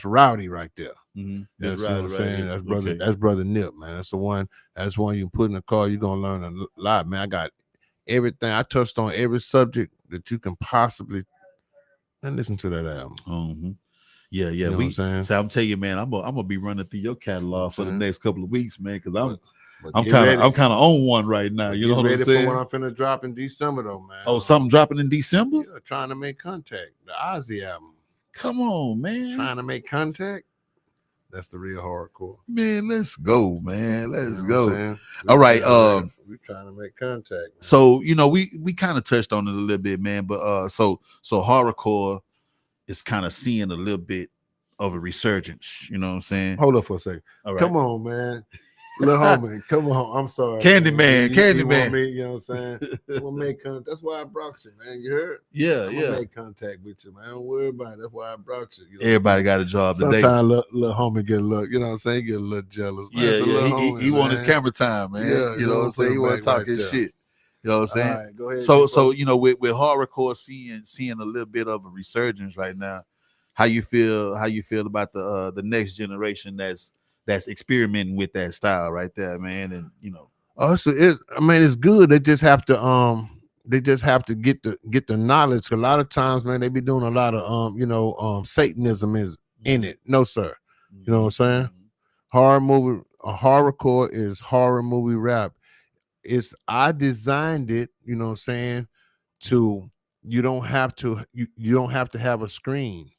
Rowdy right there.
Mm-hmm.
That's what I'm saying. That's brother. Okay. That's Brother Nip, man. That's the one. That's one you put in the car. You're gonna learn a lot, man. I got everything. I touched on every subject that you can possibly. And listen to that album.
Mm-hmm. Yeah.
You know what I'm saying?
So I'm telling you, man, I'm gonna be running through your catalog for the next couple of weeks, man, because I'm kind of on one right now. You know what I'm saying?
For what I'm finna drop in December, though, man.
Oh, something dropping in December?
Yeah, Trying to Make Contact, the Ozzy album.
Come on, man.
Trying to Make Contact. That's the real hardcore.
Man, let's go, man. Let's go. All right.
We're trying to make contact. Man.
So, we kind of touched on it a little bit, man. But so horrorcore is kind of seeing a little bit of a resurgence. You know what I'm saying?
Hold up for a second.
All right.
Come on, man. Little homie, come on. I'm sorry.
Candyman.
You know what I'm saying? We'll make contact. That's why I brought you, man. You heard?
Yeah.
Make contact with you, man. Don't worry about it. That's why I brought you.
Everybody got a job today.
Sometimes little homie get a look, you know what I'm saying? Get a little jealous. Man.
Yeah. He want his camera time, man.
Yeah,
you know what I'm saying? He want to talk his shit. You know what I'm saying?
All right, go ahead.
So with horrorcore seeing a little bit of a resurgence right now, how you feel about the next generation that's experimenting with that style right there, man, and
it's good. They just have to get the knowledge. A lot of times, man, they be doing a lot of Satanism is in it. No, sir. You know what I'm saying? Horrorcore is horror movie rap. I designed it, you know what I'm saying, to you don't have to have a screen.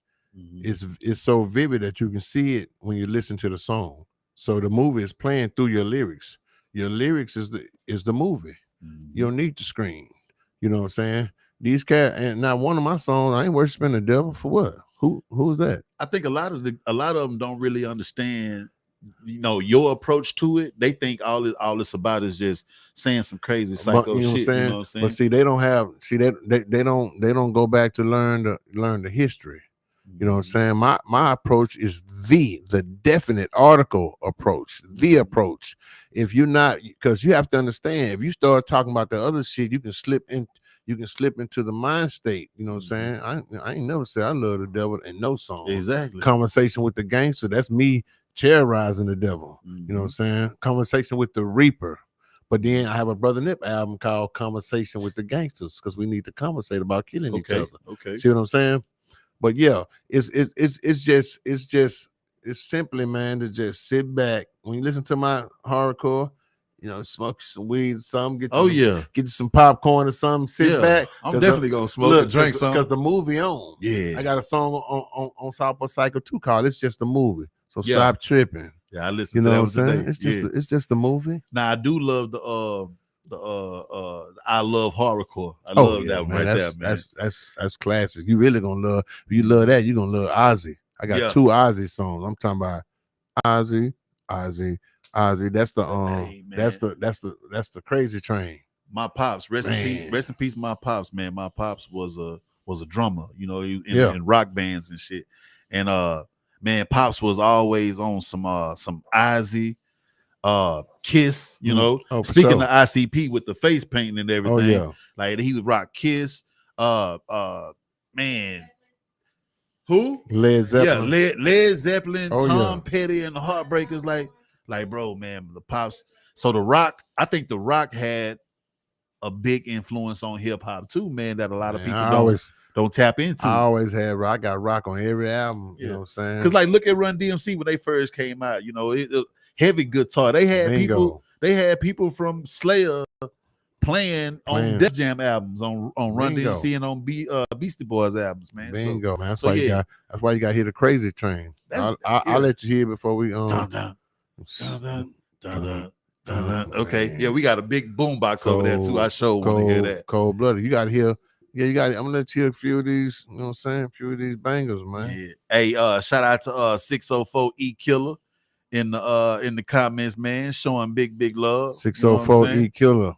It's so vivid that you can see it when you listen to the song. So the movie is playing through your lyrics. Your lyrics is the movie. You don't need the screen. You know what I'm saying? these cats, and not one of my songs, I ain't worshiping the devil for what? Who's that?
I think a lot of them don't really understand, your approach to it. They think all it's about is just saying some crazy psycho
you know
shit.
What I'm saying?
You know what I'm saying?
But see, they don't have they don't go back to learn the history. You know what I'm saying? My approach is the definite article approach, the approach. If you're not, because you have to understand, if you start talking about the other shit, you can slip into the mind state. You know what I'm saying? I ain't never said I love the devil in no song.
Exactly.
Conversation with the gangster, that's me terrorizing the devil. You know what I'm saying? Conversation with the reaper. But then I have a Brother Nip album called Conversation with the Gangsters, because we need to conversate about killing each other.
Okay.
See what I'm saying? But yeah, it's simply, man, to just sit back when you listen to my hardcore, smoke some weed, something, get you some popcorn or something, sit back.
I'm definitely gonna smoke and drink something.
Because the movie on.
Yeah.
I got a song on Southport Psycho 2 called It's Just a Movie. So stop tripping.
Yeah, I listened to that one today.
It's just a movie.
Now I do love the I love horrorcore. I love that one there, man.
That's classic. You really gonna love. If you love that, you're gonna love Ozzy. I got 2 Ozzy songs. I'm talking about Ozzy. That's the that's the Crazy Train.
My pops, rest in peace, my pops, man. My pops was a drummer, in rock bands and shit. And man, pops was always on some Ozzy. Kiss, speaking of ICP with the face painting and everything, like he would rock Kiss, man, who?
Led Zeppelin.
Yeah, Led Zeppelin, Tom Petty and the Heartbreakers, like bro, man, the pops. So the Rock, I think the Rock had a big influence on hip hop too, man, that a lot of people don't tap into.
I always had Rock. I got Rock on every album, you know what I'm saying?
Because like look at Run DMC when they first came out, heavy guitar. They had people from Slayer playing on Def Jam albums, on Run DMC and on Beastie Boys albums, man.
Bingo, man. That's why you got to hear the Crazy Train. I'll let you hear before we
Okay, yeah, we got a big boombox over there too. I sure want to hear that.
Cold blooded. You got to hear. Yeah, you got. I'm gonna let you hear a few of these. You know what I'm saying? A few of these bangers, man.
Yeah. Hey, shout out to 604 E Killer in the comments, man, showing big love.
604 E Killer.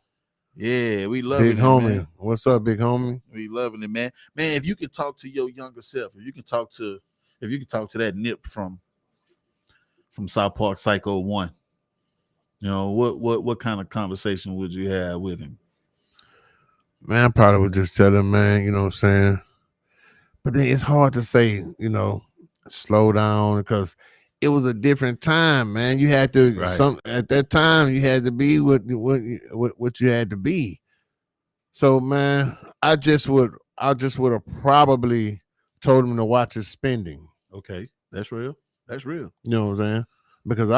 Yeah, we love
big
it,
homie.
Man.
What's up, big homie?
We loving it, man. Man, if you can talk to your younger self, if you can talk to that Nip from South Park Psycho 1, what kind of conversation would you have with him?
Man, I probably would just tell him, man, you know what I'm saying? But then it's hard to say, slow down, because it was a different time, man. You had to at that time you had to be what you had to be. So, man, I just would have probably told him to watch his spending.
Okay, that's real. That's real.
You know what I'm saying? Because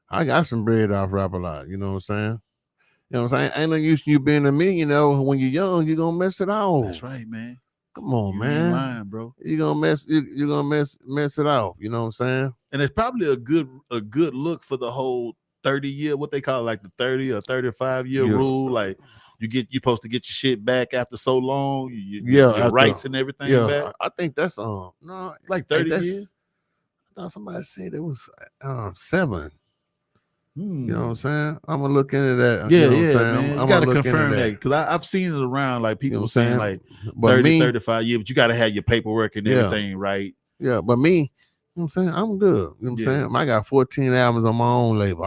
I got some bread off Rap a Lot. You know what I'm saying? You know what I'm saying? Ain't no use you being a millionaire when you're young. You're gonna mess it off.
That's right, man.
Come on, man.
Ain't lying, bro.
You're gonna mess it off. You know what I'm saying?
And it's probably a good look for the whole 30 year, what they call it, like the 30 or 35 year rule. Like you're supposed to get your shit back after so long. Your rights and everything back.
I think that's
no, it's like 30 years.
I thought somebody said it was 7. You know what I'm saying? I'm gonna look into that.
Yeah,
you know what I'm
man.
saying?
You gotta confirm that, because I've seen it around, like people saying like 30, 35 years, but you gotta have your paperwork and everything right.
Yeah, but me, you know what I'm saying? I'm good. You know what I'm saying? I got 14 albums on my own label.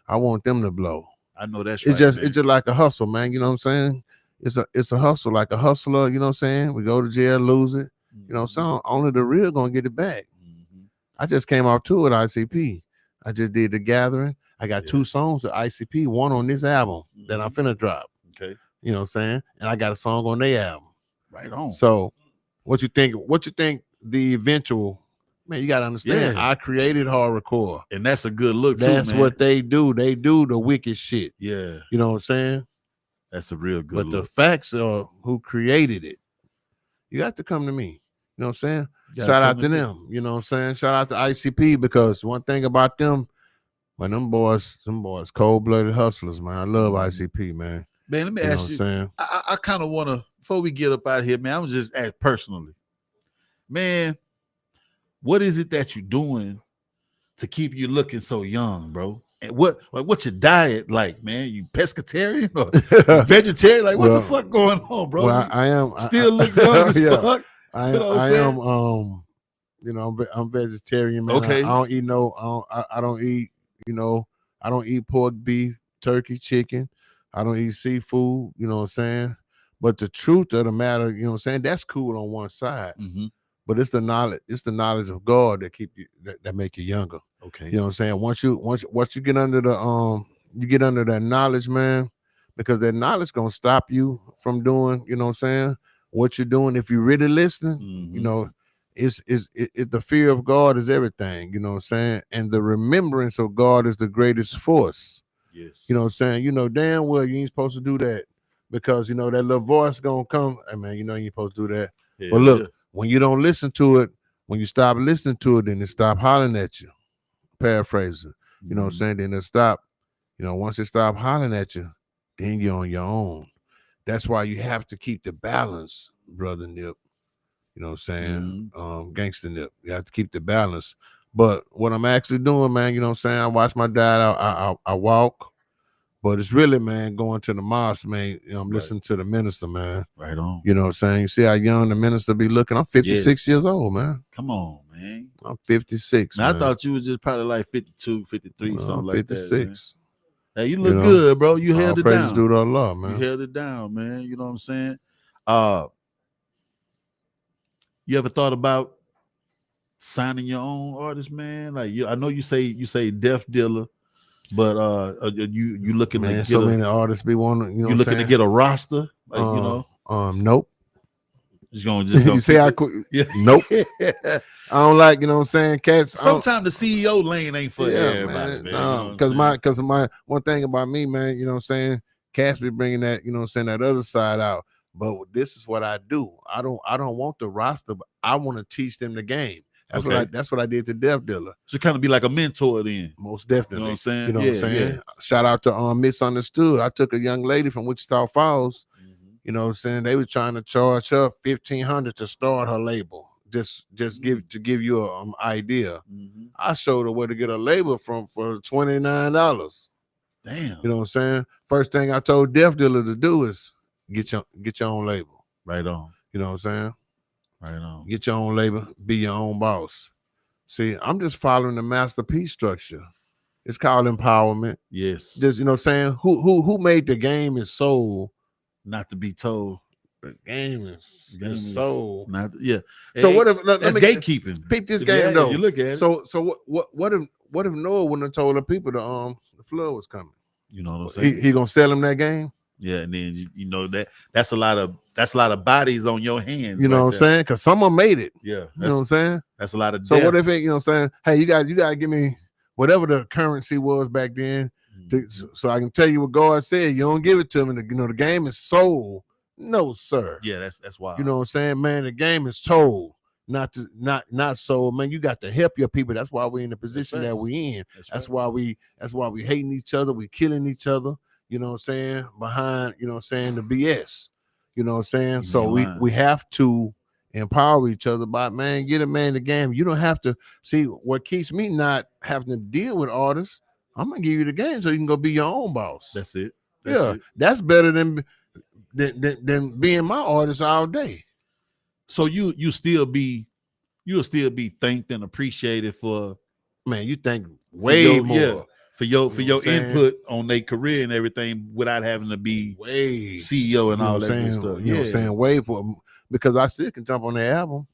I want them to blow.
I know that's
it's just like a hustle, man. You know what I'm saying? It's a hustle, like a hustler, you know what I'm saying? We go to jail, lose it. You know what I'm saying? Only the real gonna get it back. I just came off tour with ICP. I just did The Gathering. I got 2 songs with ICP, one on this album that I'm finna drop.
Okay.
You know what I'm saying? And I got a song on their album.
Right on.
So what you think the eventual, man, you gotta understand, I created horrorcore.
And that's a good look too,
That's
man.
what they do. They do the wicked shit.
Yeah.
You know what I'm saying?
That's a real good
but
look.
The facts are who created it. You got to come to me. You know what I'm saying? Shout out to them. You know what I'm saying? Shout out to ICP, because one thing about them, man, them boys cold-blooded hustlers, man. I love ICP, man.
Man, let me ask you.
Saying?
I kind of want to, before we get up out of here, man, I'm just ask personally, man, what is it that you're doing to keep you looking so young, bro? And what's your diet like, man? You pescatarian or vegetarian? Like, what the fuck going on, bro?
Well, I am
still look young as fuck.
I am. You know, I'm vegetarian, man.
Okay.
I don't eat I don't eat. You know, I don't eat pork, beef, turkey, chicken. I don't eat seafood. You know what I'm saying? But the truth of the matter, you know what I'm saying, that's cool on one side.
Mm-hmm.
But it's the knowledge of God that keep you that make you younger.
Okay.
You know what I'm saying? Once you get under that knowledge, man, because that knowledge gonna stop you from doing, you know what I'm saying, what you're doing. If you're really listening,
Mm-hmm.
you know, it's the fear of God is everything, you know what I'm saying? And the remembrance of God is the greatest force.
Yes.
You know what I'm saying? You know damn well you ain't supposed to do that because you know that little voice gonna come. I mean, you know you ain't supposed to do that.
Yeah,
but look, when you don't listen to it, when you stop listening to it, then it stop hollering at you. Paraphrasing. You know what I'm saying? Then it stop. You know, once it stop hollering at you, then you're on your own. That's why you have to keep the balance, brother Nip. You know what I'm saying? Gangster Nip. You have to keep the balance. But what I'm actually doing, man, you know what I'm saying? I watch my diet, I walk. But it's really, man, going to the mosque, man. You know, I'm listening to the minister, man.
Right on.
You know what I'm saying? You see how young the minister be looking? I'm 56 years old, man.
Come on, man.
I'm 56,
now,
man.
I thought you was just probably like 52, 53, something
I'm
like
56.
That. Hey, you look good, bro. You held it
praises
down.
Due to Allah, man.
You held it down, man. You know what I'm saying? You ever thought about signing your own artist, man? Like I know you say Def Dealer, but you looking
man,
to get
so many artists be wanting, you know,
you looking to get a roster, like you know?
Nope.
Just gonna
you see how quick? Yeah. Nope. I don't like, you know what I'm saying, cats.
Sometimes the CEO lane ain't for everybody, man.
No, because my one thing about me, man, you know what I'm saying, cats be bringing that, you know what I'm saying, that other side out. But this is what I do. I don't want the roster, but I want to teach them the game. That's what I did to Def Dealer.
So kind of be like a mentor then.
Most definitely.
You know what I'm saying?
You know what I'm saying? Yeah. Shout out to Misunderstood. I took a young lady from Wichita Falls. You know what I'm saying? They were trying to charge her $1,500 to start her label. Just give you an idea. I showed her where to get a label from for $29.
Damn.
You know what I'm saying? First thing I told Def Dealer to do is get your own label.
Right on.
You know what I'm saying?
Right on.
Get your own label, be your own boss. See, I'm just following the Master P structure. It's called empowerment.
Yes.
Just, you know what I'm saying? Who made the game is soul.
Not to be told.
The game is soul.
Not, yeah.
So what if
that's gatekeeping?
Peep this game though.
You look at it.
So what if Noah wouldn't have told the people the flood was coming?
You know what I'm saying?
He gonna sell him that game?
Yeah, and then you know that's a lot of bodies on your hands.
You know what I'm saying? Because someone made it.
Yeah,
you know what I'm saying.
That's a lot of.
So what if it? You know what I'm saying? Hey, you gotta give me whatever the currency was back then, so I can tell you what God said. You don't give it to me. You know the game is sold. No, sir.
Yeah, that's why.
You know what I'm saying, man. The game is told, not sold, man. You got to help your people. That's why we're in the position that we in. That's why we hating each other. We killing each other. You know what I'm saying? Behind, you know what I'm saying, the BS. You know what I'm saying? So we have to empower each other by, man, get a man the game. You don't have to see what keeps me not having to deal with artists. I'm gonna give you the game so you can go be your own boss.
That's it.
That's better than being my artist all day.
So you'll still be thanked and appreciated for,
man. You think way more.
For your input on their career and everything without having to be CEO and all that good stuff.
You know what I'm saying? Way for them, because I still can jump on their album.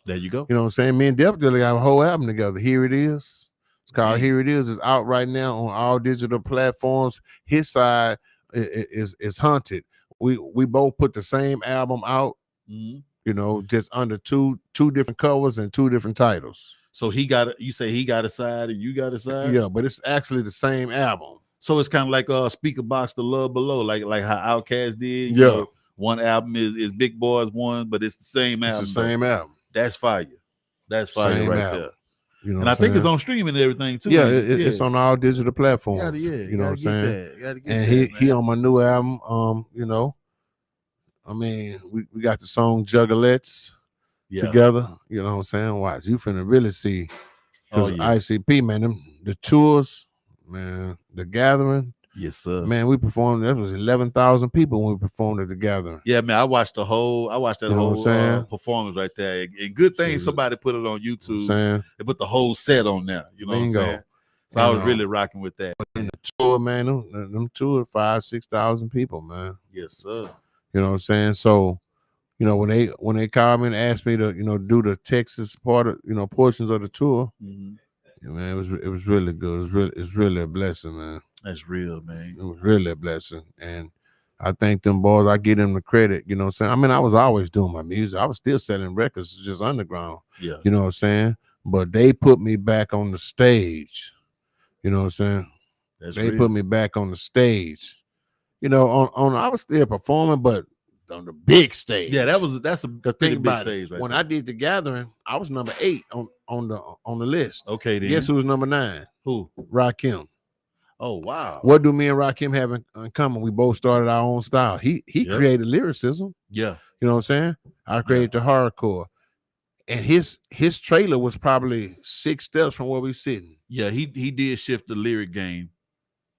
There you go.
You know what I'm saying? Me and Def Dealer got a whole album together. Here It Is. It's called Here It Is. It's out right now on all digital platforms. His side is Hunted. We both put the same album out. You know, just under two different covers and two different titles.
So you say he got a side and you got a side?
Yeah, but it's actually the same album.
So it's kind of like Speaker Box, The Love Below, like how Outkast did.
Yeah.
You know, one album is Big Boy's one, but it's the same album.
It's the same album.
That's fire. That's fire same right album. There.
You know,
and I think it's on streaming and everything too.
Yeah, it's on all digital platforms.
You know what I'm saying?
And he on my new album. You know, I mean, we got the song Juggalettes together. You know what I'm saying? Watch, you finna really see. Because ICP, man, the tours, man, the gathering.
Yes, sir.
Man, we performed. That was 11,000 people when we performed at the gathering.
Yeah, man, I watched that whole performance right there. And good thing somebody put it on YouTube. They put the whole set on there. You know what I'm saying? So I was really rocking with that.
In the tour, man, them tour 5,000-6,000 people, man.
Yes, sir.
You know what I'm saying? So, you know, when they called me and asked me to, you know, do the Texas part of, you know, portions of the tour, yeah, man, it was really good. It's really a blessing, man.
That's real, man.
It was really a blessing. And I thank them boys. I give them the credit, you know what I'm saying? I mean, I was always doing my music. I was still selling records, just underground.
Yeah.
You know what I'm saying? But they put me back on the stage. You know what I'm saying? They put me back on the stage. You know, on I was still performing, but on the big stage.
Yeah, that's a pretty big stage, right?
When I did the gathering, I was number 8 on the list.
Okay, then.
Guess who was number 9?
Who?
Rakim.
Oh, wow.
What do me and Rakim have in common? We both started our own style. He created lyricism.
Yeah.
You know what I'm saying? I created the hardcore. And his trailer was probably 6 steps from where we sitting.
Yeah, he did shift the lyric game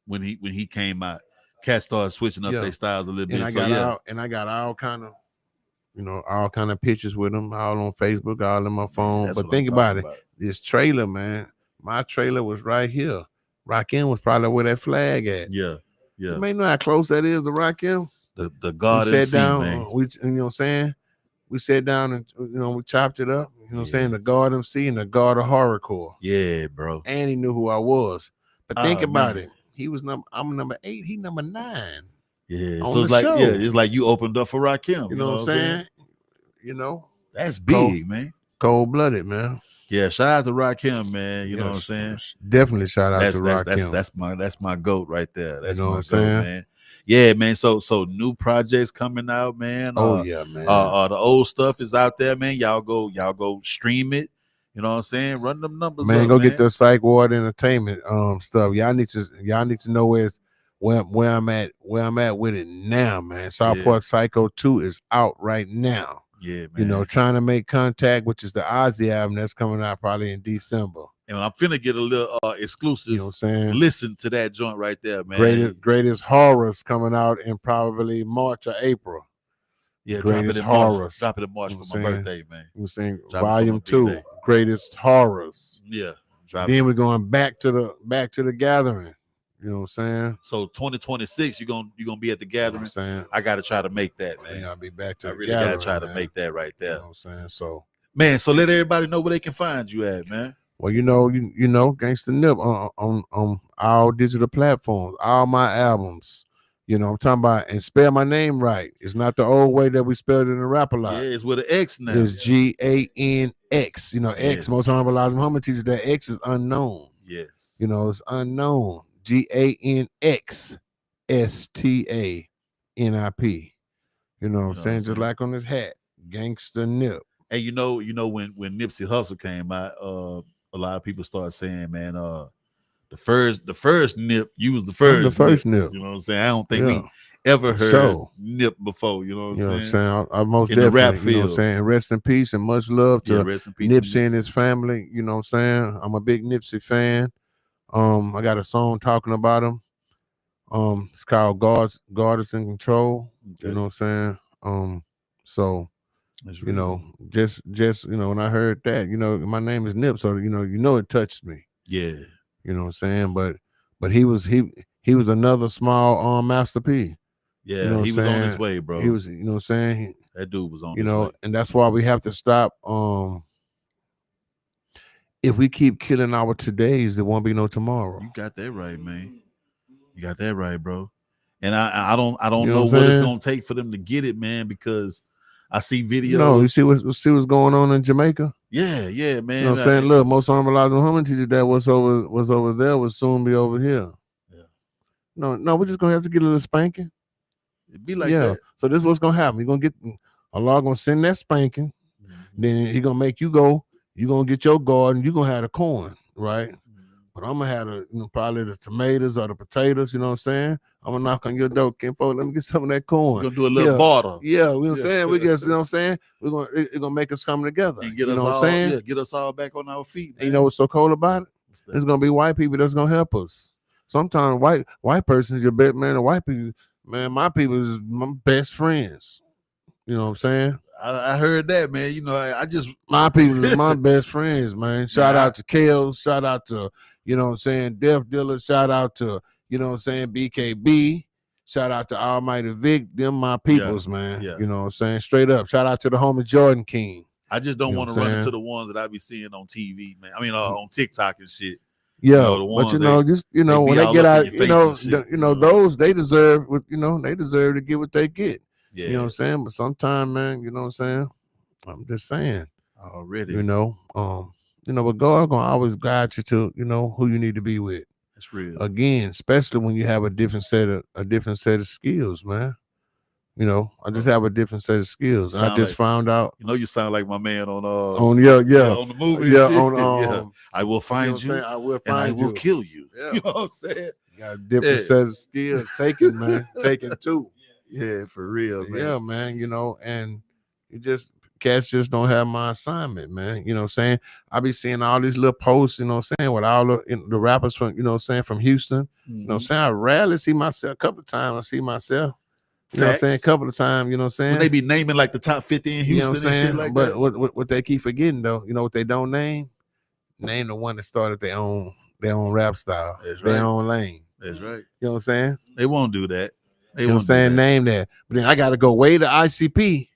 when he came out. Cats started switching up their styles a little bit.
And I got all kind of pictures with him, all on Facebook, all in my phone. But think about it. This trailer, man, my trailer was right here. Rakim was probably where that flag at.
Yeah.
You may know how close that is to Rakim.
The God MC,
down,
man.
You know what I'm saying? We sat down and, you know, we chopped it up. You know what I'm saying? The God MC and the God of Horrorcore.
Yeah, bro.
And he knew who I was. But think about it. I'm number 8. He number 9.
Yeah. So it's like, it's like you opened up for Rakim.
You know what I'm saying? You know,
that's big, man.
Cold-blooded, man.
Yeah, shout out to Rakim, man. You know what I'm saying?
Definitely shout out to Rakim.
That's my GOAT right there. That's
you know
my
what I'm saying?
Man. Yeah, man. So new projects coming out, man.
Yeah, man.
The old stuff is out there, man. Y'all go stream it. You know what I'm saying? Run them numbers,
man.
Up,
go get the Psych Ward Entertainment stuff. Y'all need to know where I'm at with it now, man. Southport Psycho 2 is out right now.
Yeah, man.
You know, Trying to Make Contact, which is the Ozzy album that's coming out probably in December.
And I'm finna get a little exclusive.
You know what I'm saying?
Listen to that joint right there, man.
Greatest Horrors coming out in probably March or April.
Yeah,
Greatest Horrors.
Drop it in March for my birthday, man.
I'm saying Volume 2, Greatest Horrors.
Yeah.
Then we're going back to the gathering. You know what I'm saying?
So 2026, you're gonna be at the gathering.
You know what I'm saying?
I gotta try to make that, man.
I gotta be back to
I
the
really
gathering,
gotta try to
man.
make that right there.
You know what I'm saying? So,
man, so let everybody know where they can find you at, man.
Well, you know, Gangsta Nip on all digital platforms, all my albums. You know, I'm talking about, and spell my name right. It's not the old way that we spelled it in the rap a lot.
Yeah, it's with an X now.
It's GANX. You know, X, Most Honorable Elijah Muhammad teaches that X is unknown.
Yes.
You know, it's unknown. GANX STANIP. You know what I'm saying? Just like on this hat. Gangsta Nip.
And you know when Nipsey Hussle came out, a lot of people started saying, man, the first Nip, you was the first Nip. You know what I'm saying? I don't think we ever heard Nip before. You know what I'm saying?
I most
in the rap
definitely. You know what I'm saying? Rest in peace and much love to Nipsey and his family. You know what I'm saying? I'm a big Nipsey fan. I got a song talking about him. It's called God is in Control. Okay. You know what I'm saying? So you know, just when I heard that, you know, my name is Nip, so you know it touched me.
Yeah.
You know what I'm saying? But he was another small Master P.
Yeah,
you know
he was on his way, bro.
He was, you know what I'm saying?
That dude was on his way.
And that's why we have to stop. If we keep killing our todays, there won't be no tomorrow.
You got that right, man. You got that right, bro. And I don't know what it's gonna take for them to get it, man, because I see videos.
No, you see what's going on in Jamaica?
Yeah, man.
You know what I'm saying? Look, Most Honorable Elijah Muhammad teaches that what's over there will soon be over here.
Yeah.
No, we're just gonna have to get a little spanking.
It'd be like that.
So this is what's gonna happen. You're gonna get Allah gonna send that spanking, then he gonna make you go you're gonna get your garden, you're gonna have the corn, right? But I'm gonna have the, probably the tomatoes or the potatoes, you know what I'm saying? I'm gonna knock on your door, kinfolk, let me get some of that corn.
We're gonna do a little barter.
Yeah, you know what I'm saying? We just, you know what I'm saying? It's gonna make us come together.
And get
you
us
know
all,
what I'm saying?
Yeah, get us all back on our feet.
And you know what's so cool about it? There's gonna be white people that's gonna help us. Sometimes white person is your best man, and white people, man, my people is my best friends. You know what I'm saying?
I heard that, man. You know, I just
my people is my best friends, man. Shout out to Kales, shout out to, you know what I'm saying, Death Dealer, shout out to, you know what I'm saying, BKB, shout out to Almighty Vic, them my peoples, man.
Yeah.
You know what I'm saying? Straight up. Shout out to the homie Jordan King.
I just don't want to run into the ones that I be seeing on TV, man. I mean, on TikTok and shit.
Yeah, but when they get out, those they deserve to get what they get. Yeah. You know what I'm saying? But sometimes, man, you know what I'm saying? I'm just saying.
Already.
But God gonna always guide you to, who you need to be with.
That's real.
Again, especially when you have a different set of skills, man. I just have a different set of skills. And I just found out.
You sound like my man on
on
the movie.
Yeah, on
I will find you.
I will find
and I
you.
will kill you.
Yeah.
You know what I'm saying?
You got a different set of skills. Taking, man. Taking too.
Yeah, for real, man.
Yeah, man. And cats just don't have my assignment, man. You know what I'm saying? I be seeing all these little posts, you know what I'm saying, with all the rappers from, from Houston. Mm-hmm. You know what I'm saying? I rarely see myself. A couple of times I see myself. You know what I'm saying? A couple of times, you know what I'm saying?
When they be naming like the top 50 in Houston, you know what I'm saying? And shit like
that. What they keep forgetting though, you know what they don't name? Name the one that started their own rap style.
That's right.
Their own lane.
That's right.
You know what I'm saying?
They won't do that.
You know what I'm saying? Name that. But then I gotta go way to ICP.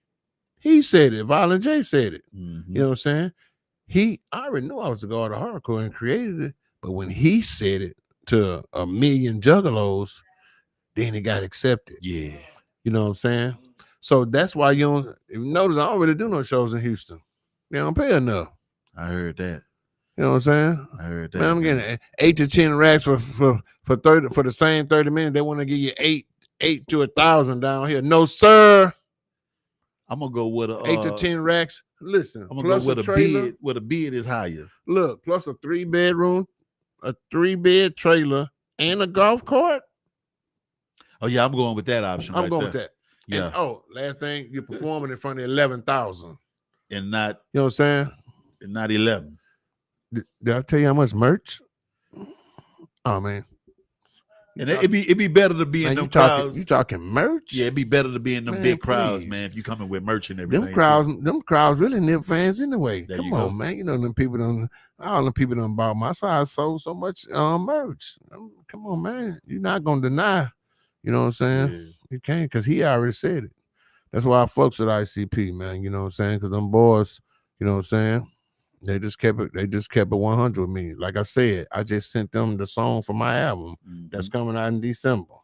He said it. Violent J said it.
Mm-hmm.
You know what I'm saying? I already knew I was the god of hardcore and created it. But when he said it to a million juggalos, then it got accepted.
Yeah.
You know what I'm saying? So that's why you notice I don't really do no shows in Houston. They don't pay enough.
I heard that.
You know what I'm saying?
I heard that.
Man, I'm getting 8 to 10 racks for 30 for the same 30 minutes. They want to give you 8 to 1,000 down here. No, sir.
I'm gonna go with
8 to 10 racks. Listen,
I'm gonna go with a bid. With a bid is higher.
Look, plus a 3-bedroom, a 3-bed trailer, and a golf cart.
Oh yeah, I'm going with that option.
I'm going with that.
Yeah.
And, last thing, you're performing in front of 11,000,
and not.
You know what I'm saying?
And not 11.
Did I tell you how much merch? Oh man.
And it'd be better to be in them crowds.
You talking merch?
Yeah, it'd be better to be in them big crowds, man. If you coming with merch and everything.
Them crowds really nip fans anyway. Come on, man. You know them people all them people done bought my size sold so much merch. Come on, man. You're not gonna deny. You know what I'm saying? Yeah. You can't, because he already said it. That's why I fucks with ICP, man. You know what I'm saying? Because them boys, you know what I'm saying? They just kept it 100 with me. Like I said, I just sent them the song for my album that's coming out in December.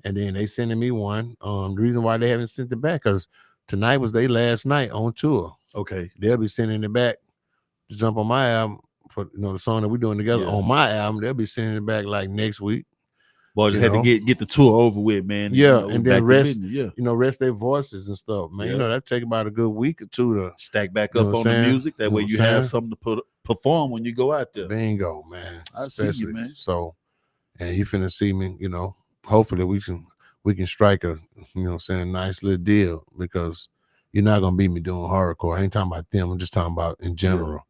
And then they sending me one. The reason why they haven't sent it back, because tonight was their last night on tour.
Okay.
They'll be sending it back to jump on my album for the song that we're doing together on my album. They'll be sending it back like next week.
Boy, just had to get the tour over with, man.
Yeah, and then rest their voices and stuff, man.
Yeah.
That take about a good week or two to
stack back up on the music. That way you have something to perform when you go out there.
Bingo, man.
I see you, man.
So, and you finna see me, hopefully we can strike a, nice little deal, because you're not gonna beat me doing hardcore. I ain't talking about them. I'm just talking about in general.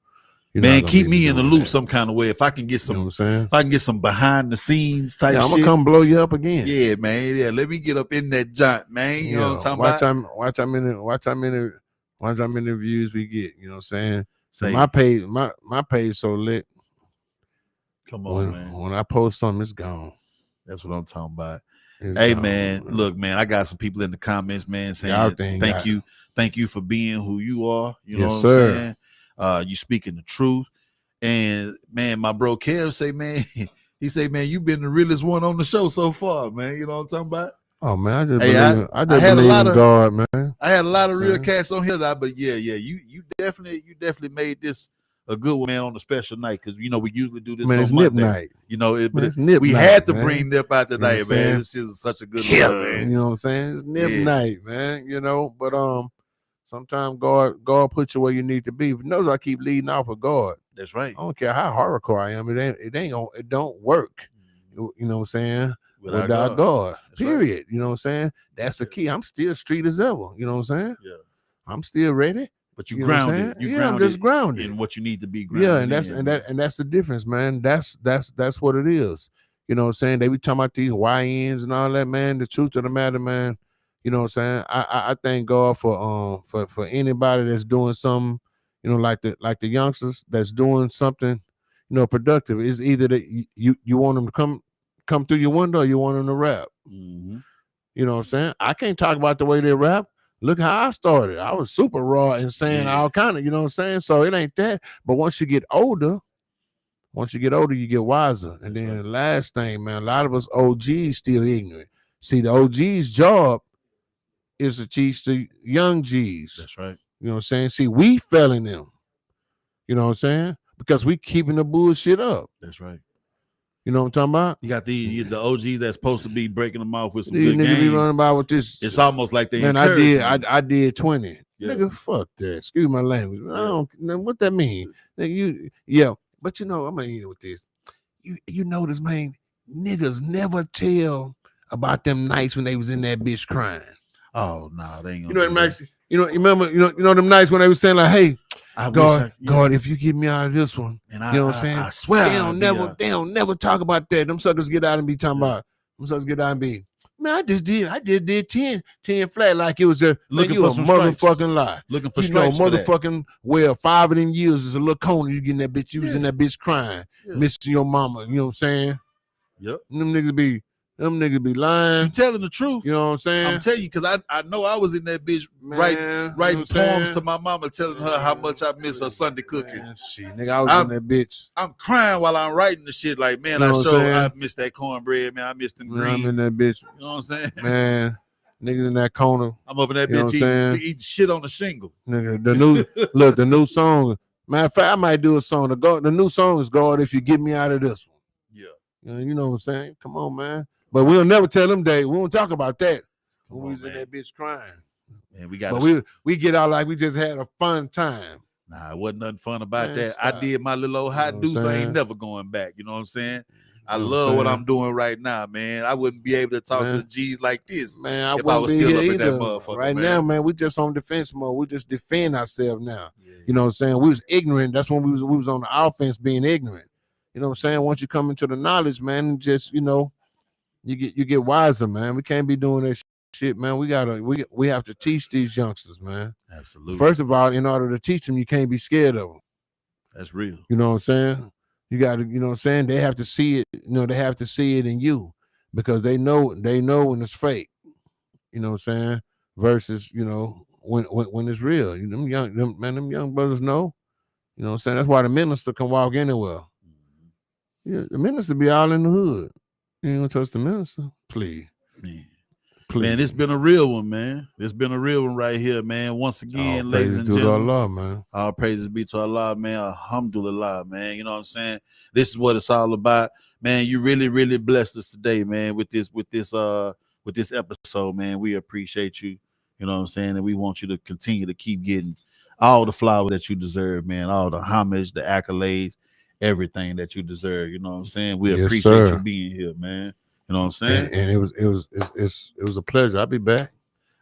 Yeah. Man, keep me in the loop some kind of way. If I can get some, if I can get some behind the scenes type shit,
I'm gonna come blow you up again.
Yeah, man. Yeah, let me get up in that joint, man. You know what I'm talking about?
Watch how many views we get. You know what I'm saying? So my page so lit.
Come on, man.
When I post something, it's gone.
That's what I'm talking about. Hey, man, look, man, I got some people in the comments, man, saying thank you for being who you are. You know what I'm saying? You speaking the truth. And man, my bro Kev say, man, he say, man, you been the realest one on the show so far, man. You know what I'm talking about?
Oh man, I just believe in God, man.
I had a lot of real cats on here, but you definitely made this a good one, man, on a special night, because we usually do this.
Man,
on
it's
Monday.
Nip night.
It's Nip we
night,
had to
man.
bring Nip out tonight, man. This is such a good one, man.
You know what I'm saying? It's Nip night, man. But Sometimes God puts you where you need to be. But notice I keep leading off of God.
That's right.
I don't care how hardcore I am. It don't work. You know what I'm saying? Without God. Period. Right. You know what I'm saying? That's the key. I'm still street as ever. You know what I'm saying?
Yeah.
I'm still ready.
But you grounded.
I'm just grounded
in what you need to be grounded.
Yeah, and that's the difference, man. That's what it is. You know what I'm saying? They be talking about these YNs and all that, man. The truth of the matter, man. You know what I'm saying? I thank God for anybody that's doing something, you know, like the youngsters that's doing something, you know, productive. It's either that you want them to come through your window or you want them to rap.
Mm-hmm.
You know what I'm saying? I can't talk about the way they rap. Look how I started. I was super raw and saying all kind of, you know what I'm saying? So it ain't that. But once you get older, you get wiser. And then the last thing, man, a lot of us OGs still ignorant. See, the OG's job is to teach the young G's.
That's right.
You know what I'm saying? See, we failing them. You know what I'm saying? Because we keeping the bullshit up.
That's right.
You know what I'm talking about?
You got the OGs that's supposed to be breaking them off with some
These
good
niggas
game.
be running about with this.
It's almost like they
man. I did 20. Yeah. Nigga, fuck that. Excuse my language. Yeah. I don't know what that mean. Nigga, but you know, I'm gonna eat it with this. You notice, man, niggas never tell about them nights when they was in that bitch crying.
Oh no, they ain't gonna.
You know them nights. You remember. You know them nights when they was saying like, "Hey, God, if you get me out of this one," and you know what I'm saying?
I swear
they don't never talk about that. Them suckers get out and be talking about. Them suckers get out and be. Man, I just did 10 flat like it was just looking for some motherfucking lie.
Looking for stripes.
Motherfucking well, 5 of them years is a little corner. You getting that bitch, you was in that bitch crying, missing your mama. You know what I'm saying?
Yep.
Them niggas be lying.
You telling the truth.
You know what I'm saying?
I'm telling you, because I know I was in that bitch writing poems to my mama, telling her how much I miss her Sunday cooking.
Man, shit, nigga, I was in that bitch.
I'm crying while I'm writing the shit. Like, man, I miss that cornbread, man. I miss them greens.
I'm in that bitch.
You know what I'm saying?
Man, niggas in that corner.
I'm up in that bitch eating shit on the shingle.
Nigga, the new song. Matter of fact, I might do a song. The new song is God, if you get me out of this one.
Yeah.
You know what I'm saying? Come on, man. But we'll never tell them days. We won't talk about that when we was in that bitch crying.
Man,
we get out like we just had a fun time.
Nah, it wasn't nothing fun about that. Stop. I did my little old hot deuce. I ain't never going back. You know what I'm saying? I love what I'm doing right now, man. I wouldn't be able to talk to the G's like this,
man.
If I was still up in that motherfucker.
Right now, man, we just on defense mode. We just defend ourselves now. Yeah. You know what I'm saying? We was ignorant. That's when we was on the offense being ignorant. You know what I'm saying? Once you come into the knowledge, man, just you get wiser, man. We can't be doing that shit, man. We have to teach these youngsters, man.
Absolutely.
First of all, in order to teach them, you can't be scared of them.
That's real.
You know what I'm saying? You got to, you know what I'm saying? They have to see it, they have to see it in you because they know when it's fake. You know what I'm saying? Versus, when it's real. Them young brothers know. You know what I'm saying? That's why the minister can walk anywhere. Yeah, the minister be all in the hood. You ain't gonna trust the minister? Please.
Man, it's been a real one, man. It's been a real one right here, man. Once again, ladies and gentlemen.
Allah, man.
All praises be to Allah, man. Alhamdulillah, man. You know what I'm saying? This is what it's all about. Man, you really, really blessed us today, man, with this episode, man. We appreciate you. You know what I'm saying? And we want you to continue to keep getting all the flowers that you deserve, man. All the homage, the accolades, everything that you deserve. You know what I'm saying? We appreciate you being here, man. You know what I'm saying?
And it was a pleasure. I'll be back.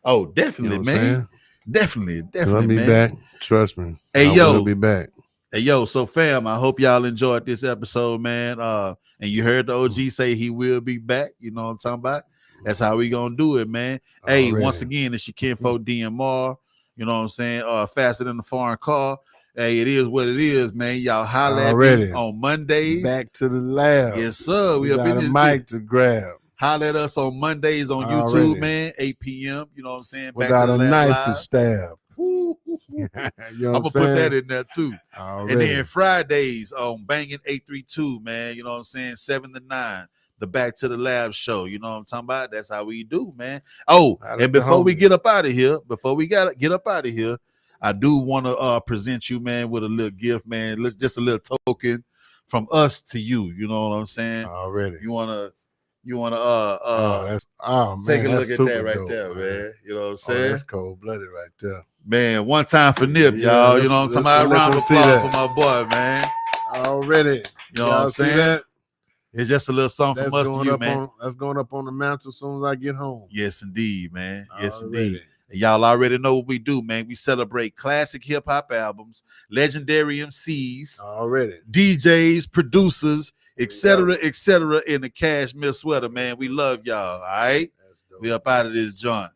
Oh, definitely, man. Definitely,
I'll be back. Trust me.
Hey,
I'll be back.
Hey, yo, so fam, I hope y'all enjoyed this episode, man. And you heard the OG say he will be back. You know what I'm talking about? That's how we gonna do it, man. Hey, once again, it's your kinfolk DMR. You know what I'm saying? Faster than the foreign car. Hey, it is what it is, man. Y'all holler at me on Mondays.
Back to the lab.
Yes, sir. We up in this
mic to grab.
Holler at us on Mondays on YouTube, man. 8 p.m. You know what I'm saying?
Back to the knife live. To stab.
I'm gonna put that in there too.
Already.
And then Fridays on Banging 832, man. You know what I'm saying? 7 to 9. The Back to the Lab show. You know what I'm talking about? That's how we do, man. Oh, and before we get up out of here, I do want to present you, man, with a little gift, man. Just a little token from us to you. You know what I'm saying?
Already.
You want to You want to
take
a look at that right there, man. You know what I'm saying?
That's cold-blooded right there.
Man, one time for Nip, y'all. You know, somebody round of applause for my boy, man.
Already.
You know what I'm saying?
That?
It's just a little something from us to you, man.
That's going up on the mantle as soon as I get home.
Yes, indeed, man. Yes, indeed. And y'all already know what we do, man. We celebrate classic hip-hop albums, legendary MCs, DJs, producers, etc., in the Cashmere sweater, man. We love y'all, all right? We up out of this joint.